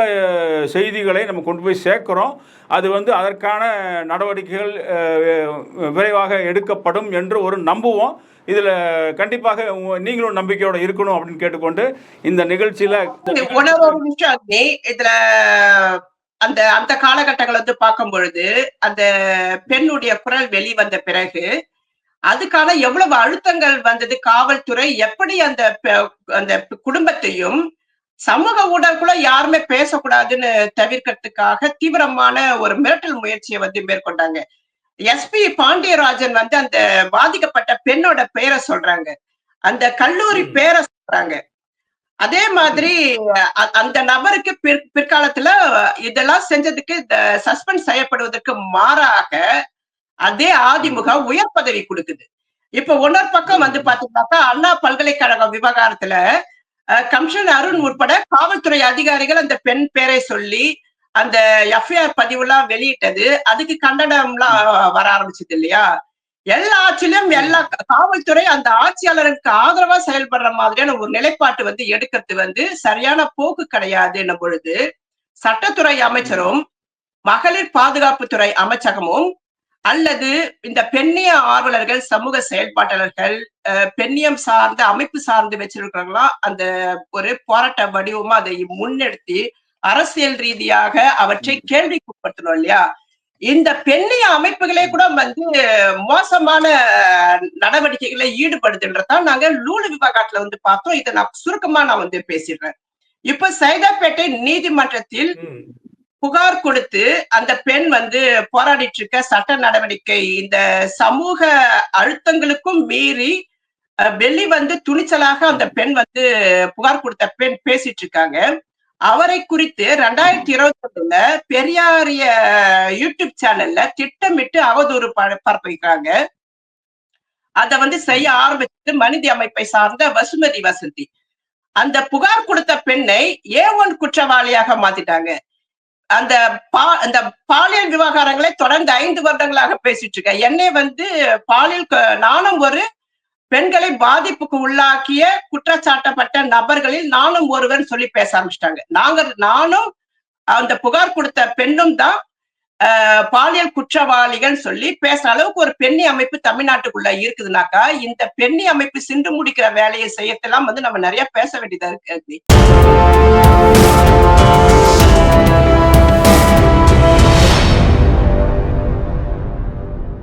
செய்திகளை நம்ம கொண்டு போய் சேர்க்குறோம். அது வந்து அதற்கான நடவடிக்கைகள் விரைவாக எடுக்கப்படும் என்று ஒரு நம்புவோம். இதில் கண்டிப்பாக நீங்களும் நம்பிக்கையோட இருக்கணும் அப்படின்னு கேட்டுக்கொண்டு இந்த நிகழ்ச்சியில் ஒரு விஷயம் இதுல அந்த காலகட்டங்கள் வந்து பார்க்கும் பொழுது அந்த பெண்ணுடைய குரல் வெளிவந்த பிறகு அதுக்கான எவ்வளவு அழுத்தங்கள் வந்தது. காவல்துறை எப்படி அந்த குடும்பத்தையும் சமூக ஊடகக்குள்ள யாருமே பேசக்கூடாதுன்னு தவிர்க்கிறதுக்காக தீவிரமான ஒரு மிரட்டல் முயற்சியை வந்து மேற்கொண்டாங்க. எஸ்பி பாண்டியராஜன் வந்து அந்த பாதிக்கப்பட்ட பெண்ணோட பெயரை சொல்றாங்க, அந்த கல்லூரி பேரை சொல்றாங்க. அதே மாதிரி அந்த நபருக்கு பிற்காலத்துல இதெல்லாம் செஞ்சதுக்கு சஸ்பெண்ட் செய்யப்படுவதற்கு மாறாக அதே அதிமுக உயர் பதவி கொடுக்குது. இப்ப இன்னொரு பக்கம் வந்து பாத்தீங்கன்னாக்கா அண்ணா பல்கலைக்கழக விவகாரத்துல கமிஷனர் அருண் உட்பட காவல்துறை அதிகாரிகள் அந்த பெண் பேரை சொல்லி அந்த எஃப்ஐஆர் பதிவுலாம் வெளியிட்டது, அதுக்கு கண்டனம்லாம் வர ஆரம்பிச்சது இல்லையா? எல்லா ஆட்சியிலும் எல்லா காவல்துறை அந்த ஆட்சியாளருக்கு ஆதரவா செயல்படுற மாதிரியான ஒரு நிலைப்பாட்டு வந்து எடுக்கிறது வந்து சரியான போக்கு கிடையாதுன்னும் பொழுது சட்டத்துறை அமைச்சரும் மகளிர் பாதுகாப்புத்துறை அமைச்சகமும் அல்லது இந்த பெண்ணிய ஆர்வலர்கள், சமூக செயல்பாட்டாளர்கள், பெண்ணியம் சார்ந்த அமைப்பு சார்ந்து வச்சிருக்கிறவங்களா அந்த ஒரு போராட்ட வடிவமா அதை முன்னெடுத்து அரசியல் ரீதியாக அவற்றை கேள்விக்குட்படுத்தணும் இல்லையா? இந்த பெண்ணிய அமைப்புகளே கூட வந்து மோசமான நடவடிக்கைகளை ஈடுபடுதுன்றதான் நாங்க லூலு விவகாரத்துல வந்து பார்த்தோம். இதை நான் சுருக்கமா நான் வந்து பேசிடுறேன். இப்ப சைதாப்பேட்டை நீதிமன்றத்தில் புகார் கொடுத்து அந்த பெண் வந்து போராடிட்டு இருக்க சட்ட நடவடிக்கை இந்த சமூக அழுத்தங்களுக்கும் மீறி வெளி வந்து துணிச்சலாக அந்த பெண் வந்து புகார் கொடுத்த பெண் பேசிட்டு இருக்காங்க. அவரை குறித்து 2021 பெரியாரிய யூடியூப் சேனல்ல திட்டமிட்டு அவதூறு பரப்பிக்கிறாங்க. அத வந்து செய்ய ஆரம்பிச்சது மனித அமைப்பை சார்ந்த வசுமதி வசந்தி. அந்த புகார் கொடுத்த பெண்ணை A1 குற்றவாளியாக மாத்திட்டாங்க. அந்த பாலியல் விவகாரங்களை தொடர்ந்து 5 வருடங்களாக பேசிட்டு இருக்க என்னை வந்து நானும் ஒரு பெண்களை பாதிப்புக்கு உள்ளாக்கிய குற்றச்சாட்டப்பட்ட நபர்களில் நானும் ஒருவன் சொல்லி பேச ஆரம்பிச்சிட்டாங்க. நானும் அந்த புகார் கொடுத்த பெண்ணும் தான் பாலியல் குற்றவாளிகள் சொல்லி பேசுற அளவுக்கு ஒரு பெண்ணி அமைப்பு தமிழ்நாட்டுக்குள்ள இருக்குதுனாக்கா இந்த பெண்ணி அமைப்பு சிண்டு முடிக்கிற வேலையை செய்யறதெல்லாம் வந்து நம்ம நிறைய பேச வேண்டியதா இருக்கு.